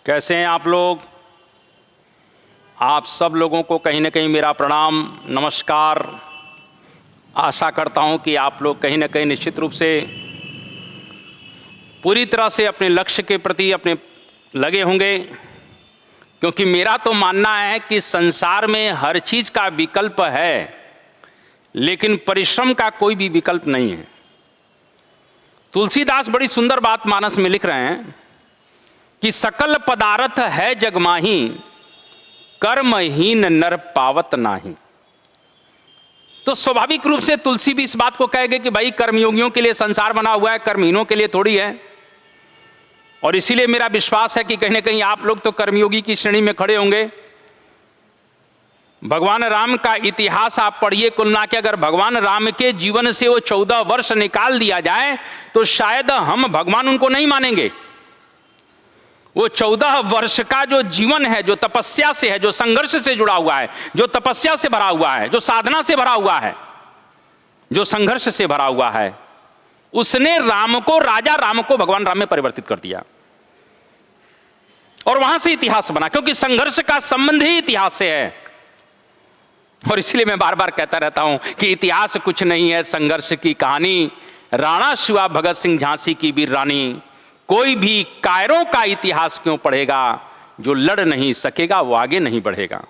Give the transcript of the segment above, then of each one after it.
कैसे हैं आप लोग? आप सब लोगों को कहीं ना कहीं मेरा प्रणाम, नमस्कार। आशा करता हूं कि आप लोग कहीं ना कहीं निश्चित रूप से पूरी तरह से अपने लक्ष्य के प्रति अपने लगे होंगे, क्योंकि मेरा तो मानना है कि संसार में हर चीज़ का विकल्प है, लेकिन परिश्रम का कोई भी विकल्प नहीं है। तुलसीदास बड़ी सुंदर बात मानस में लिख रहे हैं कि सकल पदार्थ है जगमाही, कर्महीन नर पावत नाही। तो स्वाभाविक रूप से तुलसी भी इस बात को कहेंगे कि भाई कर्मयोगियों के लिए संसार बना हुआ है, कर्महीनों के लिए थोड़ी है। और इसीलिए मेरा विश्वास है कि कहीं ना कहीं आप लोग तो कर्मयोगी की श्रेणी में खड़े होंगे। भगवान राम का इतिहास आप पढ़िए कुल मिला के, अगर भगवान राम के जीवन से वो 14 वर्ष निकाल दिया जाए तो शायद हम भगवान उनको नहीं मानेंगे। वो 14 वर्ष का जो जीवन है, जो तपस्या से है, जो संघर्ष से जुड़ा हुआ है, जो तपस्या से भरा हुआ है, जो साधना से भरा हुआ है, जो संघर्ष से भरा हुआ है, उसने राम को, राजा राम को भगवान राम में परिवर्तित कर दिया। और वहां से इतिहास बना, क्योंकि संघर्ष का संबंध ही इतिहास से है। और इसलिए मैं बार बार कहता रहता हूं कि इतिहास कुछ नहीं है, संघर्ष की कहानी। राणा शिवा भगत सिंह झांसी की वीर रानी, कोई भी कायरों का इतिहास क्यों पढ़ेगा? जो लड़ नहीं सकेगा वो आगे नहीं बढ़ेगा।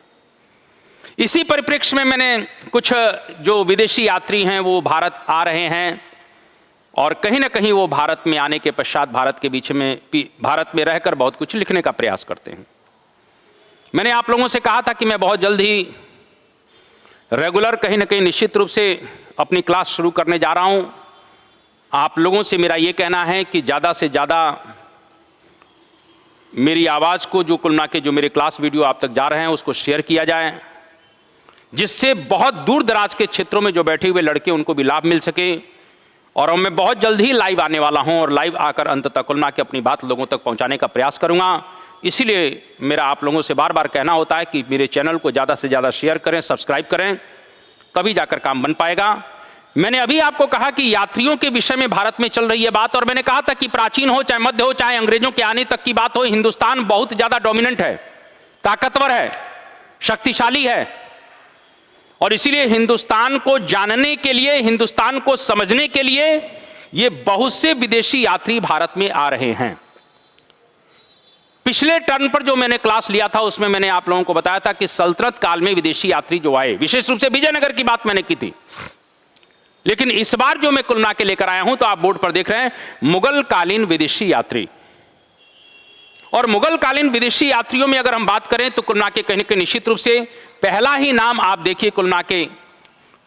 इसी परिप्रेक्ष्य में मैंने कुछ जो विदेशी यात्री हैं वो भारत आ रहे हैं और कहीं ना कहीं वो भारत में आने के पश्चात भारत के बीच में, भारत में रहकर बहुत कुछ लिखने का प्रयास करते हैं। मैंने आप लोगों से कहा था कि मैं बहुत जल्द ही रेगुलर कहीं ना कहीं निश्चित रूप से अपनी क्लास शुरू करने जा रहा हूं। आप लोगों से मेरा ये कहना है कि ज़्यादा से ज़्यादा मेरी आवाज़ को, जो कुल मिला के जो मेरे क्लास वीडियो आप तक जा रहे हैं, उसको शेयर किया जाए, जिससे बहुत दूर दराज के क्षेत्रों में जो बैठे हुए लड़के उनको भी लाभ मिल सके। और मैं बहुत जल्द ही लाइव आने वाला हूं और लाइव आकर अंत तक कुल मिला के अपनी बात लोगों तक पहुंचाने का प्रयास करूंगा। इसीलिए मेरा आप लोगों से बार बार कहना होता है कि मेरे चैनल को ज़्यादा से ज़्यादा शेयर करें, सब्सक्राइब करें, तभी जाकर काम बन पाएगा। मैंने अभी आपको कहा कि यात्रियों के विषय में भारत में चल रही है बात, और मैंने कहा था कि प्राचीन हो चाहे मध्य हो चाहे अंग्रेजों के आने तक की बात हो, हिंदुस्तान बहुत ज़्यादा डोमिनेंट है, ताकतवर है, शक्तिशाली है। और इसीलिए हिंदुस्तान को जानने के लिए, हिंदुस्तान को समझने के लिए ये बहुत से विदेशी यात्री भारत में आ रहे हैं। पिछले टर्न पर जो मैंने क्लास लिया था उसमें मैंने आप लोगों को बताया था कि सल्तनत काल में विदेशी यात्री जो आए, विशेष रूप से विजयनगर की बात मैंने की थी। लेकिन इस बार जो मैं कुल मिला के लेकर आया हूं, तो आप बोर्ड पर देख रहे हैं मुगल कालीन विदेशी यात्री। और मुगल कालीन विदेशी यात्रियों में अगर हम बात करें तो कुल मिला के कहीं ना कहीं निश्चित रूप से पहला ही नाम आप देखिए कुल मिला के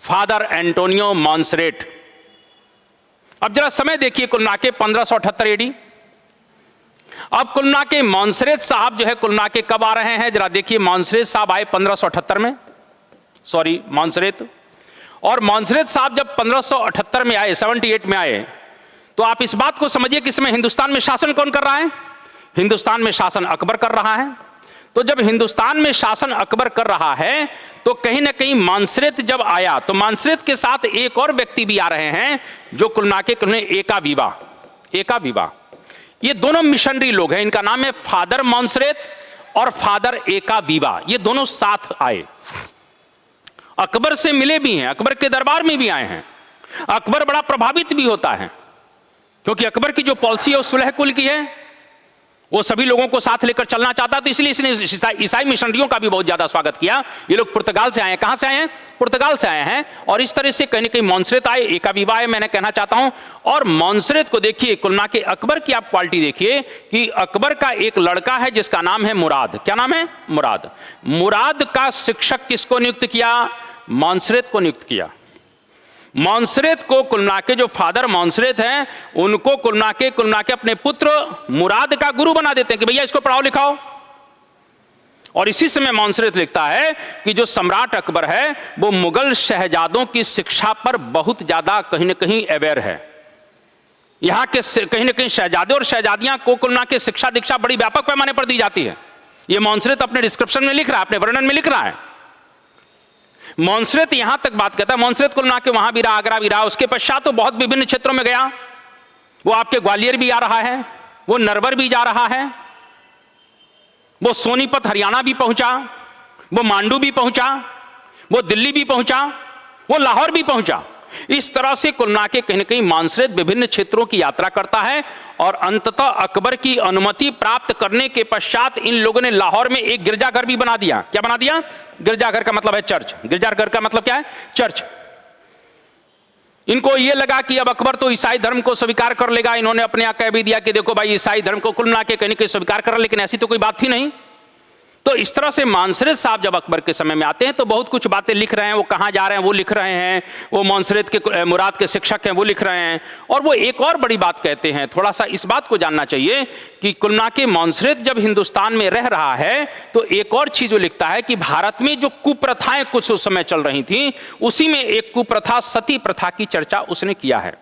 फादर एंटोनियो मॉन्सरेट। अब जरा समय देखिए कुल मिला के 1578 एडी। अब कुल मिला के मॉन्सरेट साहब जो है कुल मिला के कब आ रहे हैं, जरा देखिए। मॉन्सरेट साहब आए 1578 में, सॉरी मॉन्सरेट। और मॉन्सरेट साहब जब 1578 में आए, 78 में आए, तो आप इस बात को समझिए कि इसमें हिंदुस्तान में शासन कौन कर रहा है? हिंदुस्तान में शासन अकबर कर रहा है। तो जब हिंदुस्तान में शासन अकबर कर रहा है तो कहीं ना कहीं मॉन्सरेट जब आया तो मॉन्सरेट के साथ एक और व्यक्ति भी आ रहे हैं जो कुल मिला के एका विवा। ये दोनों मिशनरी लोग हैं, इनका नाम है फादर मॉन्सरेट और फादर एका विवा। ये दोनों साथ आए, अकबर से मिले भी हैं, अकबर के दरबार में भी आए हैं। अकबर बड़ा प्रभावित भी होता है, क्योंकि अकबर की जो पॉलिसी है वो सुलह कुल की है, वो सभी लोगों को साथ लेकर चलना चाहता है। तो इसलिए इसने ईसाई मिशनरियों का भी बहुत ज्यादा स्वागत किया। ये लोग पुर्तगाल से आए हैं। कहां से आए हैं? पुर्तगाल से आए हैं। और इस तरह से कहीं ना कहीं मॉन्सरेट आए, एका विवा आए, मैंने कहना चाहता हूं। और मॉन्सरेट को देखिए, कुल मिला के अकबर की आप क्वालिटी देखिए कि अकबर का एक लड़का है जिसका नाम है मुराद। क्या नाम है? मुराद। मुराद का शिक्षक किसको नियुक्त किया? मॉन्सरेट को नियुक्त किया। मॉन्सरेट को कुल मिला के, जो फादर मॉन्सरेट हैं, उनको कुल मिला के अपने पुत्र मुराद का गुरु बना देते हैं कि भैया इसको पढ़ाओ लिखाओ। और इसी समय मॉन्सरेट लिखता है कि जो सम्राट अकबर है वो मुगल शहजादों की शिक्षा पर बहुत ज्यादा कहीं ना कहीं अवेयर है। यहां के कहीं ना कहीं शहजादे और शहजादियां को कुल मिला के शिक्षा दीक्षा बड़ी व्यापक पैमाने पर दी जाती है। ये मॉन्सरेट अपने डिस्क्रिप्शन में लिख रहा है, अपने वर्णन में लिख रहा है। मॉन्सरेट यहां तक बात कहता है, मॉन्सरेट कुल मिला के वहां भी रहा, आगरा भी रहा, उसके पश्चात तो बहुत विभिन्न क्षेत्रों में गया। वो आपके ग्वालियर भी आ रहा है, वो नरवर भी जा रहा है, वो सोनीपत हरियाणा भी पहुंचा, वो मांडू भी पहुंचा, वो दिल्ली भी पहुंचा, वो लाहौर भी पहुंचा। इस तरह से कुल मिला के कहीं न कहीं मानसरेत विभिन्न क्षेत्रों की यात्रा करता है और अंततः अकबर की अनुमति प्राप्त करने के पश्चात इन लोगों ने लाहौर में एक गिरजाघर भी बना दिया। क्या बना दिया? गिरजाघर का मतलब है चर्च। गिरजाघर का मतलब क्या है? चर्च। इनको यह लगा कि अब अकबर तो ईसाई धर्म को स्वीकार कर लेगा। इन्होंने अपने यहां कह भी दिया कि देखो भाई, ईसाई धर्म को कुल मिला के कहीं न कहीं स्वीकार कर, लेकिन ऐसी तो कोई बात ही नहीं। तो इस तरह से मानसरेत साहब जब अकबर के समय में आते हैं तो बहुत कुछ बातें लिख रहे हैं। वो कहां जा रहे हैं वो लिख रहे हैं, वो मानसरेत के मुराद के शिक्षक हैं वो लिख रहे हैं। और वो एक और बड़ी बात कहते हैं, थोड़ा सा इस बात को जानना चाहिए कि कुल मिला के मानसरेत जब हिंदुस्तान में रह रहा है तो एक और चीज वो लिखता है कि भारत में जो कुप्रथाएं कुछ उस समय चल रही थी, उसी में एक कुप्रथा सती प्रथा की चर्चा उसने किया है।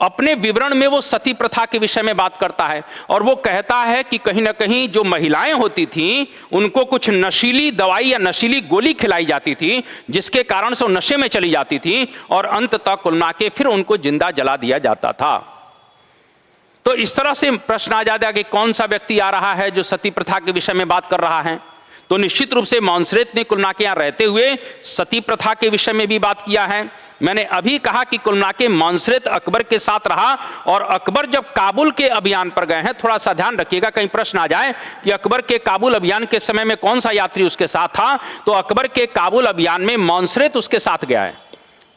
अपने विवरण में वो सती प्रथा के विषय में बात करता है और वो कहता है कि कहीं ना कहीं जो महिलाएं होती थीं उनको कुछ नशीली दवाई या नशीली गोली खिलाई जाती थी, जिसके कारण से वो नशे में चली जाती थी और अंततः कुल मिला के फिर उनको जिंदा जला दिया जाता था। तो इस तरह से प्रश्न आ जाता है कि कौन सा व्यक्ति आ रहा है जो सती प्रथा के विषय में बात कर रहा है। तो निश्चित रूप से मानसरेत ने कुल मिला के यहां रहते हुए सती प्रथा के विषय में भी बात किया है। मैंने अभी कहा कि कुल मिला के मानसरेत अकबर के साथ रहा और अकबर जब काबुल के अभियान पर गए हैं, थोड़ा सा ध्यान रखिएगा कहीं प्रश्न आ जाए कि अकबर के काबुल अभियान के समय में कौन सा यात्री उसके साथ था, तो अकबर के काबुल अभियान में मानसरेत उसके साथ गया है।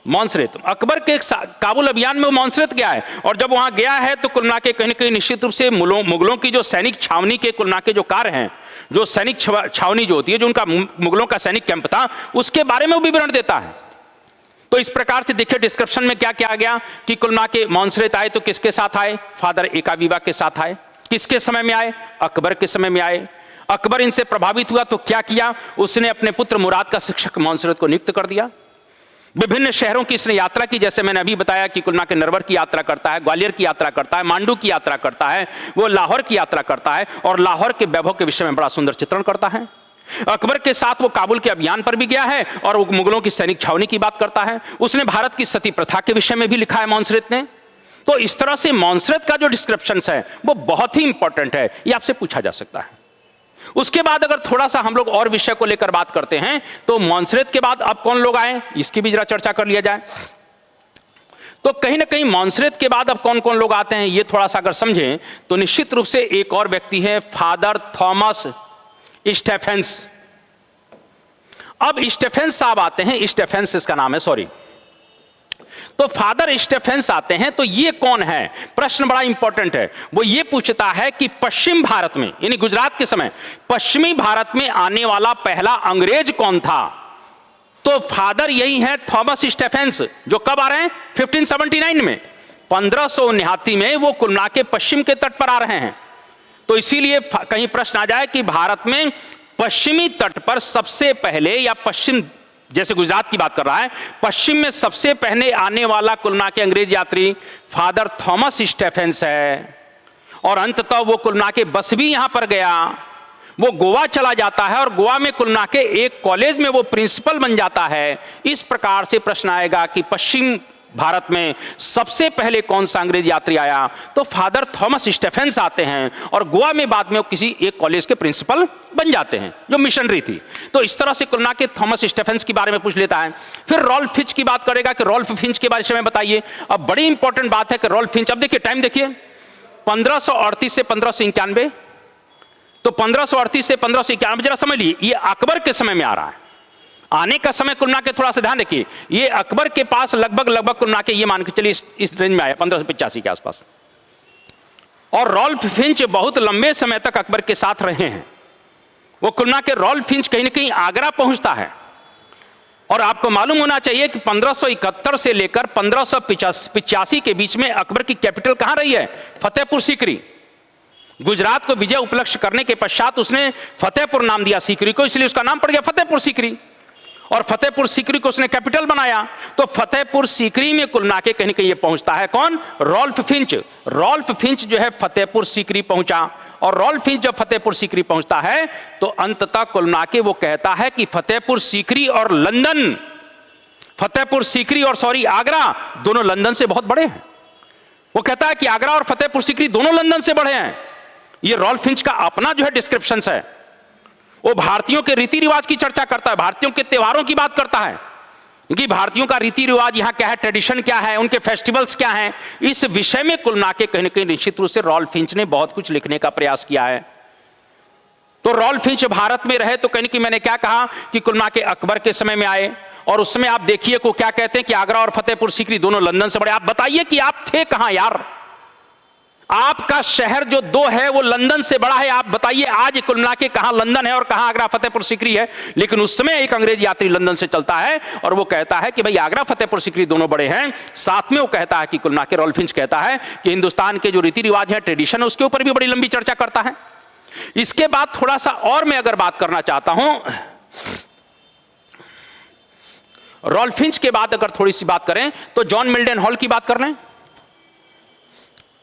मानसरेत अकबर के काबुल अभियान में वो मानसरेत गया है और जब वहां गया है तो कुल मिला के कहीं न कहीं निश्चित रूप से मुगलों की जो सैनिक छावनी के कुल मिला के जो कार्य हैं, जो सैनिक छावनी जो होती है, जो उनका मुगलों का सैनिक कैंप था, उसके बारे में वो विवरण देता है। तो इस प्रकार से देखिए डिस्क्रिप्शन में क्या क्या आ गया कि कुल मिला के मानसरेत आए तो किसके साथ आए? फादर एकाबीबा के साथ आए। किसके समय में आए? अकबर के समय में आए। अकबर इनसे प्रभावित हुआ तो क्या किया? उसने अपने पुत्र मुराद का शिक्षक मानसरेत को नियुक्त कर दिया। विभिन्न शहरों की इसने यात्रा की, जैसे मैंने अभी बताया कि कुल मिला के नरवर की यात्रा करता है, ग्वालियर की यात्रा करता है, मांडू की यात्रा करता है, वो लाहौर की यात्रा करता है और लाहौर के वैभव के विषय में बड़ा सुंदर चित्रण करता है। अकबर के साथ वो काबुल के अभियान पर भी गया है और वो मुगलों की सैनिक छावनी की बात करता है। उसने भारत की सती प्रथा के विषय में भी लिखा है मानसरेत ने। तो इस तरह से मानसरेत का जो डिस्क्रिप्शन है वो बहुत ही इंपॉर्टेंट है, ये आपसे पूछा जा सकता है। उसके बाद अगर थोड़ा सा हम लोग और विषय को लेकर बात करते हैं तो मानसरेत के बाद अब कौन लोग आए, इसकी भी जरा चर्चा कर लिया जाए। तो कहीं ना कहीं मानसरेत के बाद अब कौन कौन लोग आते हैं ये थोड़ा सा अगर समझें तो निश्चित रूप से एक और व्यक्ति है, फादर थॉमस स्टेफेंस। अब स्टेफेंस साहब आते हैं, स्टेफेंस इसका नाम है, सॉरी। तो फादर स्टेफेंस आते हैं तो ये कौन है? प्रश्न बड़ा इंपॉर्टेंट है। वो ये पूछता है कि पश्चिम भारत में, यानी गुजरात के समय पश्चिमी भारत में आने वाला पहला अंग्रेज कौन था? तो फादर यही है थॉमस स्टेफेंस, जो कब आ रहे हैं? 1579 में, 1559 में वो कुल मिला के पश्चिम के तट पर आ रहे हैं। तो इसीलिए कहीं प्रश्न आ जाए कि भारत में पश्चिमी तट पर सबसे पहले, या पश्चिम जैसे गुजरात की बात कर रहा है, पश्चिम में सबसे पहले आने वाला कुल मिला के अंग्रेज यात्री फादर थॉमस स्टेफेंस है। और अंततः वो कुल मिला के बस भी यहां पर गया, वो गोवा चला जाता है और गोवा में कुल मिला के एक कॉलेज में वो प्रिंसिपल बन जाता है। इस प्रकार से प्रश्न आएगा कि पश्चिम भारत में सबसे पहले कौन सा अंग्रेज यात्री आया? तो फादर थॉमस स्टेफेंस आते हैं और गोवा में बाद में वो किसी एक कॉलेज के प्रिंसिपल बन जाते हैं, जो मिशनरी थी। तो इस तरह से कुल मिला के थॉमस स्टेफेंस के बारे में पूछ लेता है। फिर रॉल्फ फिंच की बात करेगा कि रॉल्फ फिंच के बारे में बताइए। अब बड़ी इंपॉर्टेंट बात है कि रॉल्फ फिंच, अब देखिए टाइम देखिए, 1538 से 1591। तो 1538 से 1591 जरा समझ लीजिए, ये अकबर के समय में आ रहा है। आने का समय कुल मिला के थोड़ा सा ध्यान रखिए, ये अकबर के पास लगभग कुल मिला के ये मान के चलिए इस रेंज में आया 1585 के आसपास। और रॉल्फ फिंच बहुत लंबे समय तक अकबर के साथ रहे हैं। वो कुल मिला के रॉल्फ फिंच कहीं ना कहीं आगरा पहुंचता है। और आपको मालूम होना चाहिए कि 1571 से लेकर 1585 के बीच में अकबर की कैपिटल कहां रही है? फतेहपुर सीकरी। गुजरात को विजय उपलक्ष्य करने के पश्चात उसने फतेहपुर नाम दिया सीकरी को, इसलिए उसका नाम पड़ गया फतेहपुर सीकरी। और फतेहपुर सीकरी को उसने कैपिटल बनाया। तो फतेहपुर सीकरी में कुल मिला के कहीं कहीं ये पहुंचता है कौन? Rolf Finch. रॉल्फ फिंच जो है फतेहपुर सीकरी पहुंचा। और रॉल्फ फिंच जब फतेहपुर सीकरी पहुंचता है तो अंततः कुल मिला के वो कहता है कि फतेहपुर सीकरी और लंदन, फतेहपुर सीकरी और सॉरी आगरा, दोनों लंदन से बहुत बड़े हैं। वो कहता है कि आगरा और फतेहपुर सीकरी दोनों लंदन से बड़े हैं। ये रॉल्फ फिंच का अपना जो है डिस्क्रिप्शन है। वो भारतीयों के रीति रिवाज की चर्चा करता है, भारतीयों के त्योहारों की बात करता है कि भारतीयों का रीति रिवाज यहाँ क्या है, ट्रेडिशन क्या है, उनके फेस्टिवल्स क्या हैं। इस विषय में कुल मिला के कहीं ना कहीं निश्चित रूप से रॉल्फ फिंच ने बहुत कुछ लिखने का प्रयास किया है। तो रॉल्फ फिंच भारत में रहे तो कहीं ना कहीं मैंने क्या कहा कि कुल मिला के अकबर के समय में आए, और उस समय आप देखिए को क्या कहते हैं कि आगरा और फतेहपुर सीकरी दोनों लंदन से बड़े। आप बताइए कि आप थे कहां यार, आपका शहर जो दो है वो लंदन से बड़ा है। आप बताइए आज कुल मिला के कहां लंदन है और कहां आगरा फतेहपुर सीकरी है। लेकिन उस समय एक अंग्रेज यात्री लंदन से चलता है और वो कहता है कि भाई आगरा फतेहपुर सीकरी दोनों बड़े हैं। साथ में वो कहता है कि कुल मिला के रॉल्फ फिंच कहता है कि हिंदुस्तान के जो रीति रिवाज है, ट्रेडिशन है, उसके ऊपर भी बड़ी लंबी चर्चा करता है। इसके बाद थोड़ा सा और मैं अगर बात करना चाहता हूं, रॉल्फ फिंच के बाद अगर थोड़ी सी बात करें तो जॉन मिल्डन हॉल की बात कर रहे हैं।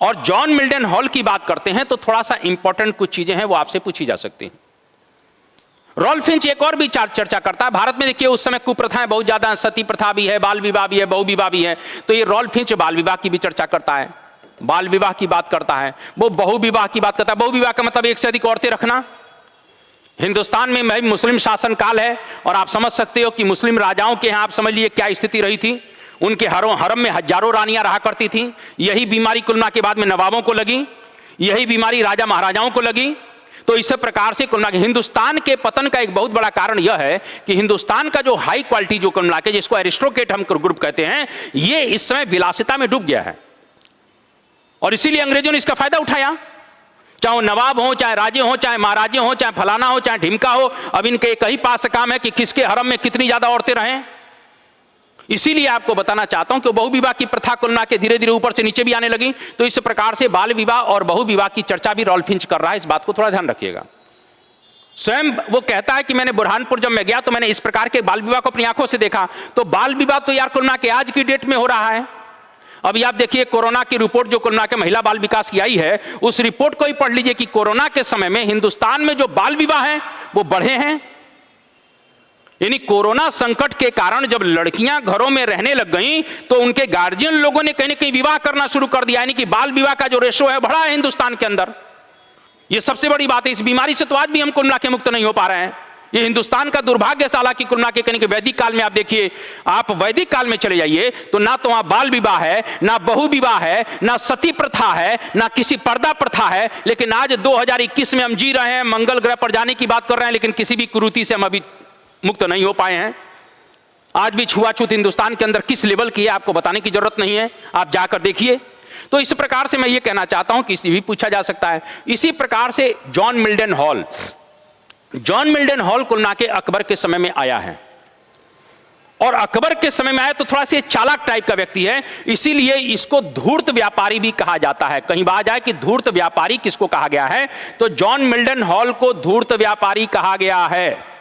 और जॉन मिल्डन हॉल की बात करते हैं तो थोड़ा सा इंपॉर्टेंट कुछ चीजें हैं वो आपसे पूछी जा सकती हैं। रॉल्फ फिंच एक और भी चर्चा करता है। भारत में देखिए उस समय कुप्रथाएं बहुत ज्यादा हैं, सती प्रथा भी है, बाल विवाह भी है, बहु विवाह भी है। तो ये रॉल्फ फिंच बाल विवाह की भी चर्चा करता है, बाल विवाह की बात करता है, वो बहु विवाह की बात करता है। बहु विवाह का मतलब एक से अधिक औरतें रखना। हिंदुस्तान में मुस्लिम शासन काल है और आप समझ सकते हो कि मुस्लिम राजाओं के यहां आप समझ लिए क्या स्थिति रही थी। उनके हरम में हजारों रानियां रहा करती थी। यही बीमारी कुलना के बाद में नवाबों को लगी, यही बीमारी राजा महाराजाओं को लगी। तो इस प्रकार से कुलना के हिंदुस्तान के पतन का एक बहुत बड़ा कारण यह है कि हिंदुस्तान का जो हाई क्वालिटी जो कुलना के जिसको एरिस्टोक्रेट हम ग्रुप कहते हैं, ये इस समय विलासिता में डूब गया है और इसीलिए अंग्रेजों ने इसका फायदा उठाया। चाहे नवाब हो, चाहे राजे हो, चाहे महाराजे हो, चाहे फलाना हो, चाहे ढिमका हो, अब इनके एक ही पास काम है कि किसके हरम में कितनी ज्यादा औरतें रहें। इसीलिए आपको बताना चाहता हूं कि बहु विवाह की प्रथा कुलना के धीरे धीरे ऊपर से नीचे भी आने लगी। तो इस प्रकार से बाल विवाह और बहु विवाह की चर्चा भी रॉल्फ फिंच कर रहा है, इस बात को थोड़ा ध्यान रखिएगा। स्वयं वो कहता है कि मैंने बुरहानपुर जब मैं गया तो मैंने इस प्रकार के बाल विवाह को अपनी आंखों से देखा। तो बाल विवाह तो यार कुलना के आज की डेट में हो रहा है। अभी आप देखिए कोरोना की रिपोर्ट जो कुलना के महिला बाल विकास की आई है, उस रिपोर्ट को ही पढ़ लीजिए कि कोरोना के समय में हिंदुस्तान में जो बाल विवाह हैं वो बढ़े हैं। यानी कोरोना संकट के कारण जब लड़कियां घरों में रहने लग गईं तो उनके गार्जियन लोगों ने कहीं ना कहीं विवाह करना शुरू कर दिया। यानी कि बाल विवाह का जो रेशो है बढ़ा है हिंदुस्तान के अंदर। यह सबसे बड़ी बात है। इस बीमारी से तो आज भी हम कुल मिला के मुक्त नहीं हो पा रहे हैं। ये हिंदुस्तान का दुर्भाग्यशाला की कुल मिला के कहीं वैदिक काल में आप देखिए, आप वैदिक काल में चले जाइए तो ना तो वहां बाल विवाह है, ना बहु विवाह है, ना सती प्रथा है, ना किसी पर्दा प्रथा है। लेकिन आज 2021 में हम जी रहे हैं, मंगल ग्रह पर जाने की बात कर रहे हैं, लेकिन किसी भी कुरीति से हम अभी मुक्त नहीं हो पाए हैं। आज भी छुआछूत हिंदुस्तान के अंदर किस लेवल की है आपको बताने की जरूरत नहीं है, आप जाकर देखिए। तो इस प्रकार से मैं ये कहना चाहता हूं कि इसी भी पूछा जा सकता है। इसी प्रकार से जॉन मिल्डन हॉल कुलना के अकबर के समय में आया है और अकबर के समय में आया तो थोड़ा सा चालाक टाइप का व्यक्ति है, इसीलिए इसको धूर्त व्यापारी भी कहा जाता है। कहीं बात आए कि धूर्त व्यापारी किसको कहा गया है, तो जॉन मिल्डन हॉल को धूर्त व्यापारी कहा गया है।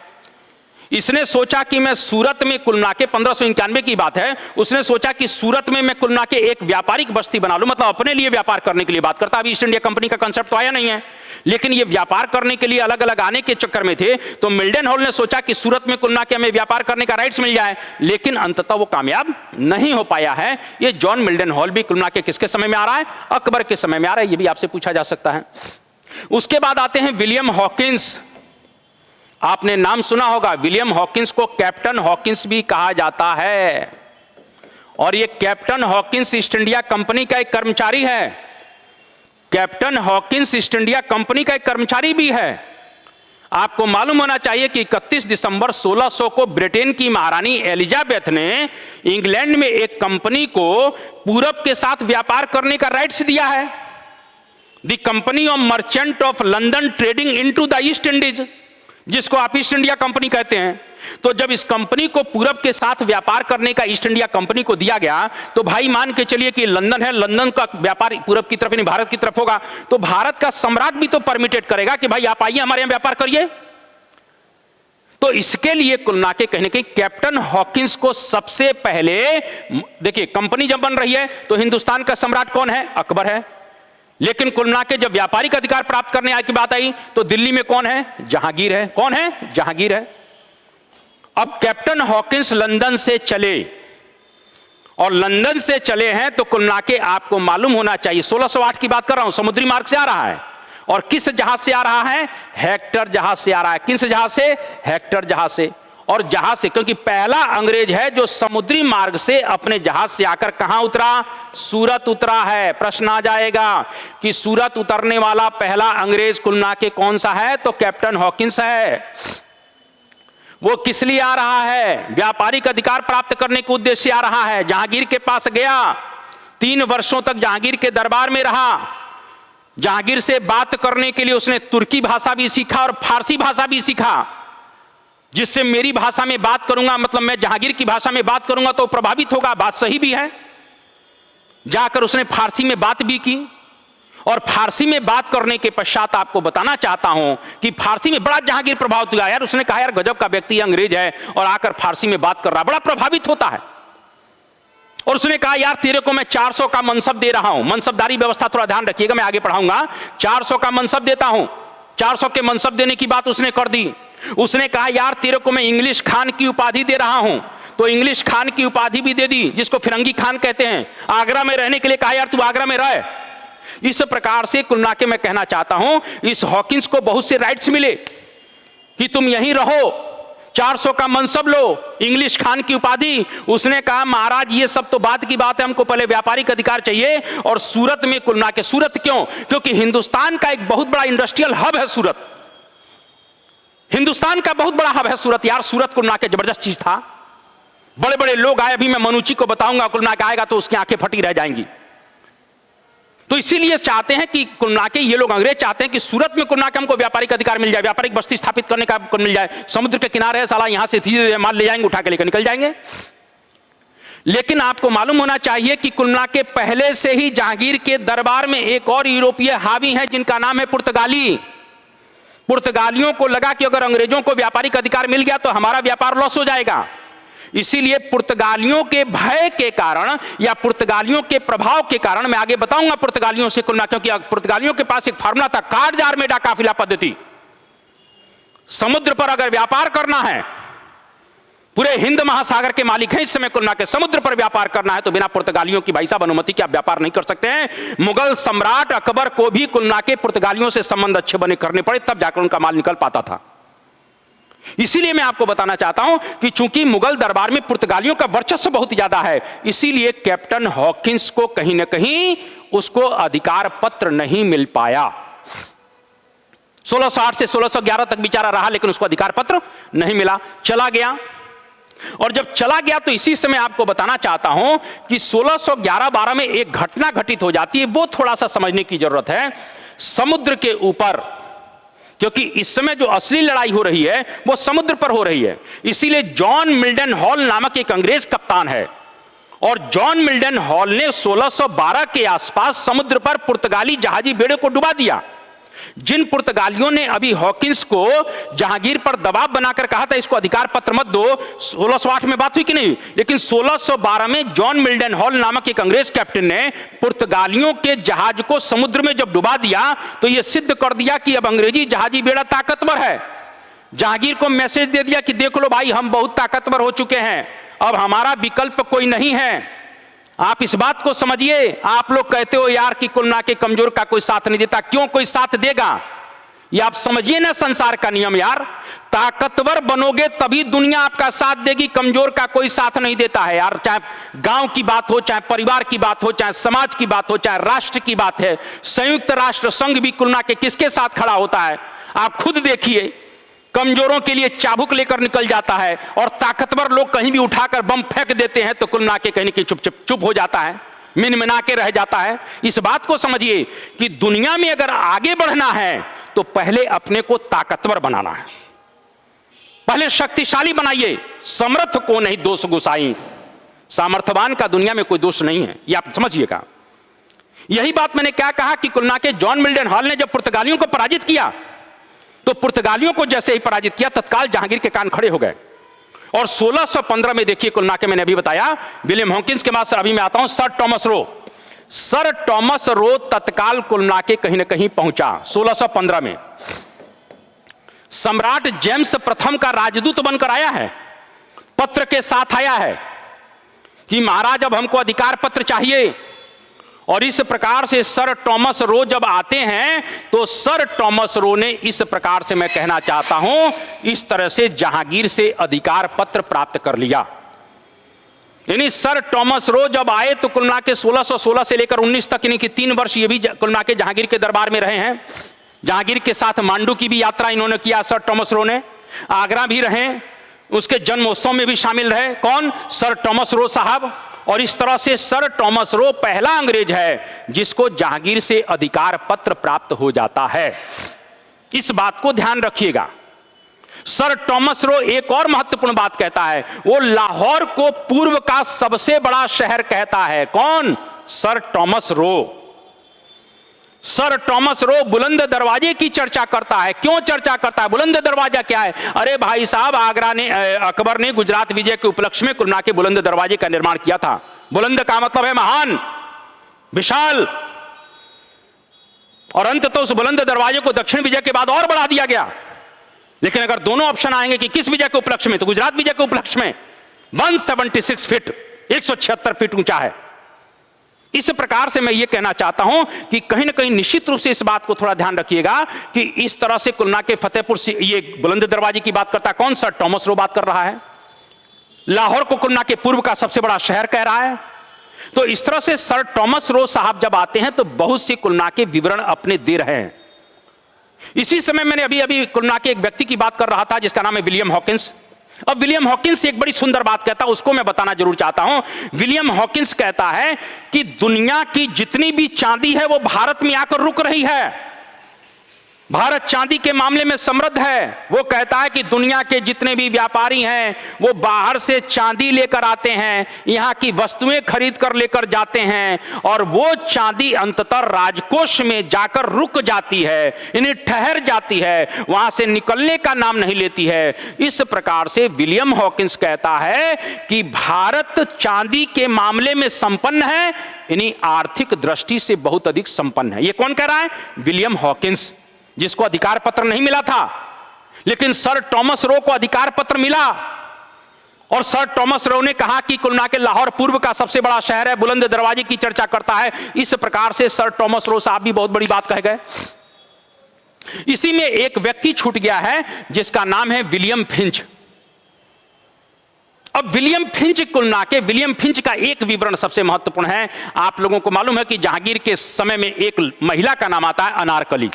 इसने सोचा कि मैं सूरत में कुलना के 1591 की बात है, उसने सोचा कि सूरत में मैं कुलना के एक व्यापारिक बस्ती बना लूं, मतलब अपने लिए व्यापार करने के लिए बात करता। अभी ईस्ट इंडिया कंपनी का कंसेप्ट तो आया नहीं है, लेकिन ये व्यापार करने के लिए अलग अलग आने के चक्कर में थे। तो मिल्डन हॉल ने सोचा कि सूरत में कुलना के हमें व्यापार करने का राइट्स मिल जाए, लेकिन अंततः वो कामयाब नहीं हो पाया है। ये जॉन मिल्डन हॉल भी कुलना के किसके समय में आ रहा है, अकबर के समय में आ रहा है। ये भी आपसे पूछा जा सकता है। उसके बाद आते हैं विलियम हॉकिंस। आपने नाम सुना होगा, विलियम हॉकिंस को कैप्टन हॉकिंस भी कहा जाता है और ये captain Hawkins east India company का एक कर्मचारी है। Captain Hawkins east India company का एक कर्मचारी भी है। आपको मालूम होना चाहिए कि 31 दिसंबर 1600 को ब्रिटेन की महारानी एलिजाबेथ ने इंग्लैंड में एक कंपनी को पूरब के साथ व्यापार करने का राइट्स दिया है। The company of merchant of London trading into the east Indies, जिसको आप ईस्ट इंडिया कंपनी कहते हैं। तो जब इस कंपनी को पूरब के साथ व्यापार करने का ईस्ट इंडिया कंपनी को दिया गया, तो भाई मान के चलिए कि लंदन है, लंदन का व्यापार पूरब की तरफ यानी भारत की तरफ होगा, तो भारत का सम्राट भी तो परमिटेड करेगा कि भाई आप आइए हमारे यहां व्यापार करिए। तो इसके लिए कुलना के कहने के कैप्टन हॉकिंस को सबसे पहले, देखिए कंपनी जब बन रही है तो हिंदुस्तान का सम्राट कौन है, अकबर है। लेकिन कुल मिला के जब व्यापारिक अधिकार प्राप्त करने की बात आई तो दिल्ली में कौन है, जहांगीर है। कौन है, जहांगीर है। अब कैप्टन हॉकिंस लंदन से चले और लंदन से चले हैं तो कुल मिला के आपको मालूम होना चाहिए, 1608 की बात कर रहा हूं, समुद्री मार्ग से आ रहा है और किस जहाज से आ रहा है? हेक्टर जहाज से आ रहा है। किस जहाज से? हेक्टर जहाज से। और जहाज से, क्योंकि पहला अंग्रेज है जो समुद्री मार्ग से अपने जहाज से आकर कहां उतरा? सूरत उतरा है। प्रश्न आ जाएगा कि सूरत उतरने वाला पहला अंग्रेज कुल मिला के कौन सा है? तो कैप्टन हॉकिंस है। वो किस लिए आ रहा है? व्यापारिक अधिकार प्राप्त करने के उद्देश्य से आ रहा है। जहांगीर के पास गया, 3 वर्षों तक जहांगीर के दरबार में रहा। जहांगीर से बात करने के लिए उसने तुर्की भाषा भी सीखा और फारसी भाषा भी सीखा, जिससे मेरी भाषा में बात करूंगा, मतलब मैं जहांगीर की भाषा में बात करूंगा तो प्रभावित होगा। बात सही भी है। जाकर उसने फारसी में बात भी की, और फारसी में बात करने के पश्चात आपको बताना चाहता हूं कि फारसी में बड़ा जहांगीर प्रभावित हुआ। यार उसने कहा यार गजब का व्यक्ति अंग्रेज है और आकर फारसी में बात कर रहा, बड़ा प्रभावित होता है। और उसने कहा यार तेरे को मैं 400 का मनसब दे रहा हूं। मनसबदारी व्यवस्था थोड़ा ध्यान रखिएगा, मैं आगे पढ़ाऊंगा। 400 का मनसब देता हूं। 400 के मनसब देने की बात उसने कर दी। उसने कहा यार तेरे को मैं इंग्लिश खान की उपाधि दे रहा हूं, तो इंग्लिश खान की उपाधि भी दे दी, जिसको फिरंगी खान कहते हैं। आगरा में रहने के लिए कहा यार तू आगरा में रह। इस प्रकार से कुल मिला के मैं कहना चाहता हूं, इस हॉकिंस को बहुत से राइट्स मिले कि तुम यहीं रहो, 400 का मनसब लो, इंग्लिश खान की उपाधि। उसने कहा महाराज ये सब तो बात की बात है, हमको पहले व्यापारिक अधिकार चाहिए। और सूरत में कुल मिला के, सूरत क्यों? क्योंकि हिंदुस्तान का एक बहुत बड़ा इंडस्ट्रियल हब है सूरत। हिंदुस्तान का बहुत बड़ा हब है सूरत। यार सूरत कुल मिला के जबरदस्त चीज था। बड़े बड़े लोग आए, अभी मैं मनुची को बताऊंगा, कुल मिला के आएगा तो उसकी आंखें फटी रह जाएंगी। तो इसीलिए चाहते हैं कि कुल मिला के ये लोग अंग्रेज चाहते हैं कि सूरत में कुल मिला के हमको व्यापारिक अधिकार मिल जाए, व्यापारिक बस्ती स्थापित करने का मिल जाए। समुद्र के किनारे है साला, यहां से धीरे माल ले जाएंगे, उठा के लेकर निकल जाएंगे। लेकिन आपको मालूम होना चाहिए कि कुल मिला के पहले से ही जहांगीर के दरबार में एक और यूरोपीय हावी है जिनका नाम है पुर्तगाली। पुर्तगालियों को लगा कि अगर अंग्रेजों को व्यापारिक अधिकार मिल गया तो हमारा व्यापार लॉस हो जाएगा। इसीलिए पुर्तगालियों के भय के कारण या पुर्तगालियों के प्रभाव के कारण, मैं आगे बताऊंगा पुर्तगालियों से कुल मिला, क्योंकि पुर्तगालियों के पास एक फार्मूला था, काटजार में काफिला पद्धति। समुद्र पर अगर व्यापार करना है, पूरे हिंद महासागर के मालिक हैं इस समय कुल मिला के, समुद्र पर व्यापार करना है तो बिना पुर्तगालियों की भाई साहब अनुमति के आप व्यापार नहीं कर सकते हैं। मुगल सम्राट अकबर को भी कुल मिला के पुर्तगालियों से संबंध अच्छे बने करने पड़े, तब जाकर उनका माल निकल पाता था। इसीलिए मैं आपको बताना चाहता हूं कि चूंकि मुगल दरबार में पुर्तगालियों का वर्चस्व बहुत ज्यादा है, इसीलिए कैप्टन हॉकिंस को कहीं ना कहीं उसको अधिकार पत्र नहीं मिल पाया। 1608 से 1611 तक बेचारा रहा, लेकिन उसको अधिकार पत्र नहीं मिला, चला गया। और जब चला गया तो इसी समय आपको बताना चाहता हूं कि 1611-12 में एक घटना घटित हो जाती है, वो थोड़ा सा समझने की जरूरत है। समुद्र के ऊपर, क्योंकि इस समय जो असली लड़ाई हो रही है वो समुद्र पर हो रही है, इसीलिए जॉन मिल्टन हॉल नामक एक अंग्रेज कप्तान है। और जॉन मिल्टन हॉल ने 1612 के आसपास समुद्र पर पुर्तगाली जहाजी बेड़े को डुबा दिया। जिन पुर्तगालियों ने अभी हॉकिंस को जहांगीर पर दबाव बनाकर कहा था इसको अधिकार पत्र मत दो, 1608 में बात हुई कि नहीं, लेकिन 1612 में जॉन मिल्टन हॉल नामक एक अंग्रेज कैप्टन ने पुर्तगालियों के जहाज को समुद्र में जब डुबा दिया तो यह सिद्ध कर दिया कि अब अंग्रेजी जहाजी बेड़ा ताकतवर है। जहांगीर को मैसेज दे दिया कि देख लो भाई, हम बहुत ताकतवर हो चुके हैं, अब हमारा विकल्प कोई नहीं है। आप इस बात को समझिए। आप लोग कहते हो यार कि कुल मिला के कमजोर का कोई साथ नहीं देता, क्यों कोई साथ देगा? ये आप समझिए ना संसार का नियम यार, ताकतवर बनोगे तभी दुनिया आपका साथ देगी, कमजोर का कोई साथ नहीं देता है यार। चाहे गांव की बात हो, चाहे परिवार की बात हो, चाहे समाज की बात हो, चाहे राष्ट्र की बात है, संयुक्त राष्ट्र संघ भी कुल मिला के किसके साथ खड़ा होता है? आप खुद देखिए, कमजोरों के लिए चाबुक लेकर निकल जाता है और ताकतवर लोग कहीं भी उठाकर बम फेंक देते हैं तो कुल मिला के कहीं की चुप हो जाता है, मिनमिना के रह जाता है। इस बात को समझिए कि दुनिया में अगर आगे बढ़ना है तो पहले अपने को ताकतवर बनाना है, पहले शक्तिशाली बनाइए। समर्थ को नहीं दोष गुसाई, सामर्थ्यवान का दुनिया में कोई दोष नहीं है, ये आप समझिएगा। यही बात मैंने क्या कहा कि कुल मिला के जॉन मिल्टन हॉल ने जब पुर्तगालियों को पराजित किया तो पुर्तगालियों को जैसे ही पराजित किया तत्काल जहांगीर के कान खड़े हो गए। और 1615 में देखिए कुल मिला के, मैंने अभी बताया विलियम हॉकिंस के बाद अभी मैं आता हूं sir Thomas Roe. Sir Thomas Roe तत्काल कुल मिला के कहीं ना कहीं पहुंचा। 1615 में सम्राट जेम्स प्रथम का राजदूत बनकर आया है, पत्र के साथ आया है कि महाराज अब हमको अधिकार पत्र चाहिए। और इस प्रकार से सर टॉमस रो जब आते हैं तो सर टॉमस रो ने इस प्रकार से, मैं कहना चाहता हूं, इस तरह से जहांगीर से अधिकार पत्र प्राप्त कर लिया। यानी सर टॉमस रो जब आए तो कुल मिला के 1616 से लेकर 19 तक, यानी कि 3 वर्ष ये भी कुल मिला के जहांगीर के दरबार में रहे हैं। जहांगीर के साथ मांडू की भी यात्रा इन्होंने किया सर टॉमस रो ने, आगरा भी रहे, उसके जन्मोत्सव में भी शामिल रहे। कौन? सर टॉमस रो साहब। और इस तरह से सर टॉमस रो पहला अंग्रेज है जिसको जहांगीर से अधिकार पत्र प्राप्त हो जाता है। इस बात को ध्यान रखिएगा। सर टॉमस रो एक और महत्वपूर्ण बात कहता है, वो लाहौर को पूर्व का सबसे बड़ा शहर कहता है। कौन? Sir Thomas Roe. Sir Thomas Roe बुलंद दरवाजे की चर्चा करता है। क्यों चर्चा करता है? बुलंद दरवाजा क्या है? अरे भाई साहब, अकबर ने गुजरात विजय के उपलक्ष्य में कुल्ला के बुलंद दरवाजे का निर्माण किया था। बुलंद का मतलब है महान, विशाल, और अंत तो उस बुलंद दरवाजे को दक्षिण विजय के बाद और बढ़ा दिया गया। लेकिन अगर दोनों ऑप्शन आएंगे कि किस विजय के उपलक्ष्य में, तो गुजरात विजय के उपलक्ष्य में 176 फीट, 176 फीट ऊंचा है। इस प्रकार से मैं ये कहना चाहता हूं कि कहीं ना कहीं निश्चित रूप से इस बात को थोड़ा ध्यान रखिएगा कि इस तरह से कुलना के फतेहपुर से ये बुलंद दरवाजे की बात करता है। कौन? सर टॉमस रो बात कर रहा है। लाहौर को कुलना के पूर्व का सबसे बड़ा शहर कह रहा है। तो इस तरह से सर टॉमस रो साहब जब आते हैं तो बहुत सी कुलना के विवरण अपने दे रहे हैं। इसी समय मैंने अभी कुलना के एक व्यक्ति की बात कर रहा था जिसका नाम है विलियम हॉकिंस। अब विलियम हॉकिंस एक बड़ी सुंदर बात कहता है, उसको मैं बताना जरूर चाहता हूं। विलियम हॉकिंस कहता है कि दुनिया की जितनी भी चांदी है वो भारत में आकर रुक रही है। भारत चांदी के मामले में समृद्ध है। वो कहता है कि दुनिया के जितने भी व्यापारी हैं वो बाहर से चांदी लेकर आते हैं, यहाँ की वस्तुएं खरीद कर लेकर जाते हैं, और वो चांदी अंततः राजकोष में जाकर रुक जाती है, इन्हें ठहर जाती है, वहां से निकलने का नाम नहीं लेती है। इस प्रकार से विलियम हॉकिंस कहता है कि भारत चांदी के मामले में संपन्न है, यानी आर्थिक दृष्टि से बहुत अधिक संपन्न है। ये कौन कह रहा है? विलियम हॉकिंस, जिसको अधिकार पत्र नहीं मिला था, लेकिन सर टॉमस रो को अधिकार पत्र मिला। और सर टॉमस रो ने कहा कि कुल मिला के लाहौर पूर्व का सबसे बड़ा शहर है, बुलंद दरवाजे की चर्चा करता है। इस प्रकार से सर टॉमस रो साहब भी बहुत बड़ी बात कह गए। इसी में एक व्यक्ति छूट गया है जिसका नाम है विलियम फिंच। अब विलियम फिंच कुलना के, विलियम फिंच का एक विवरण सबसे महत्वपूर्ण है। आप लोगों को मालूम है कि जहांगीर के समय में एक महिला का नाम आता है अनारकली।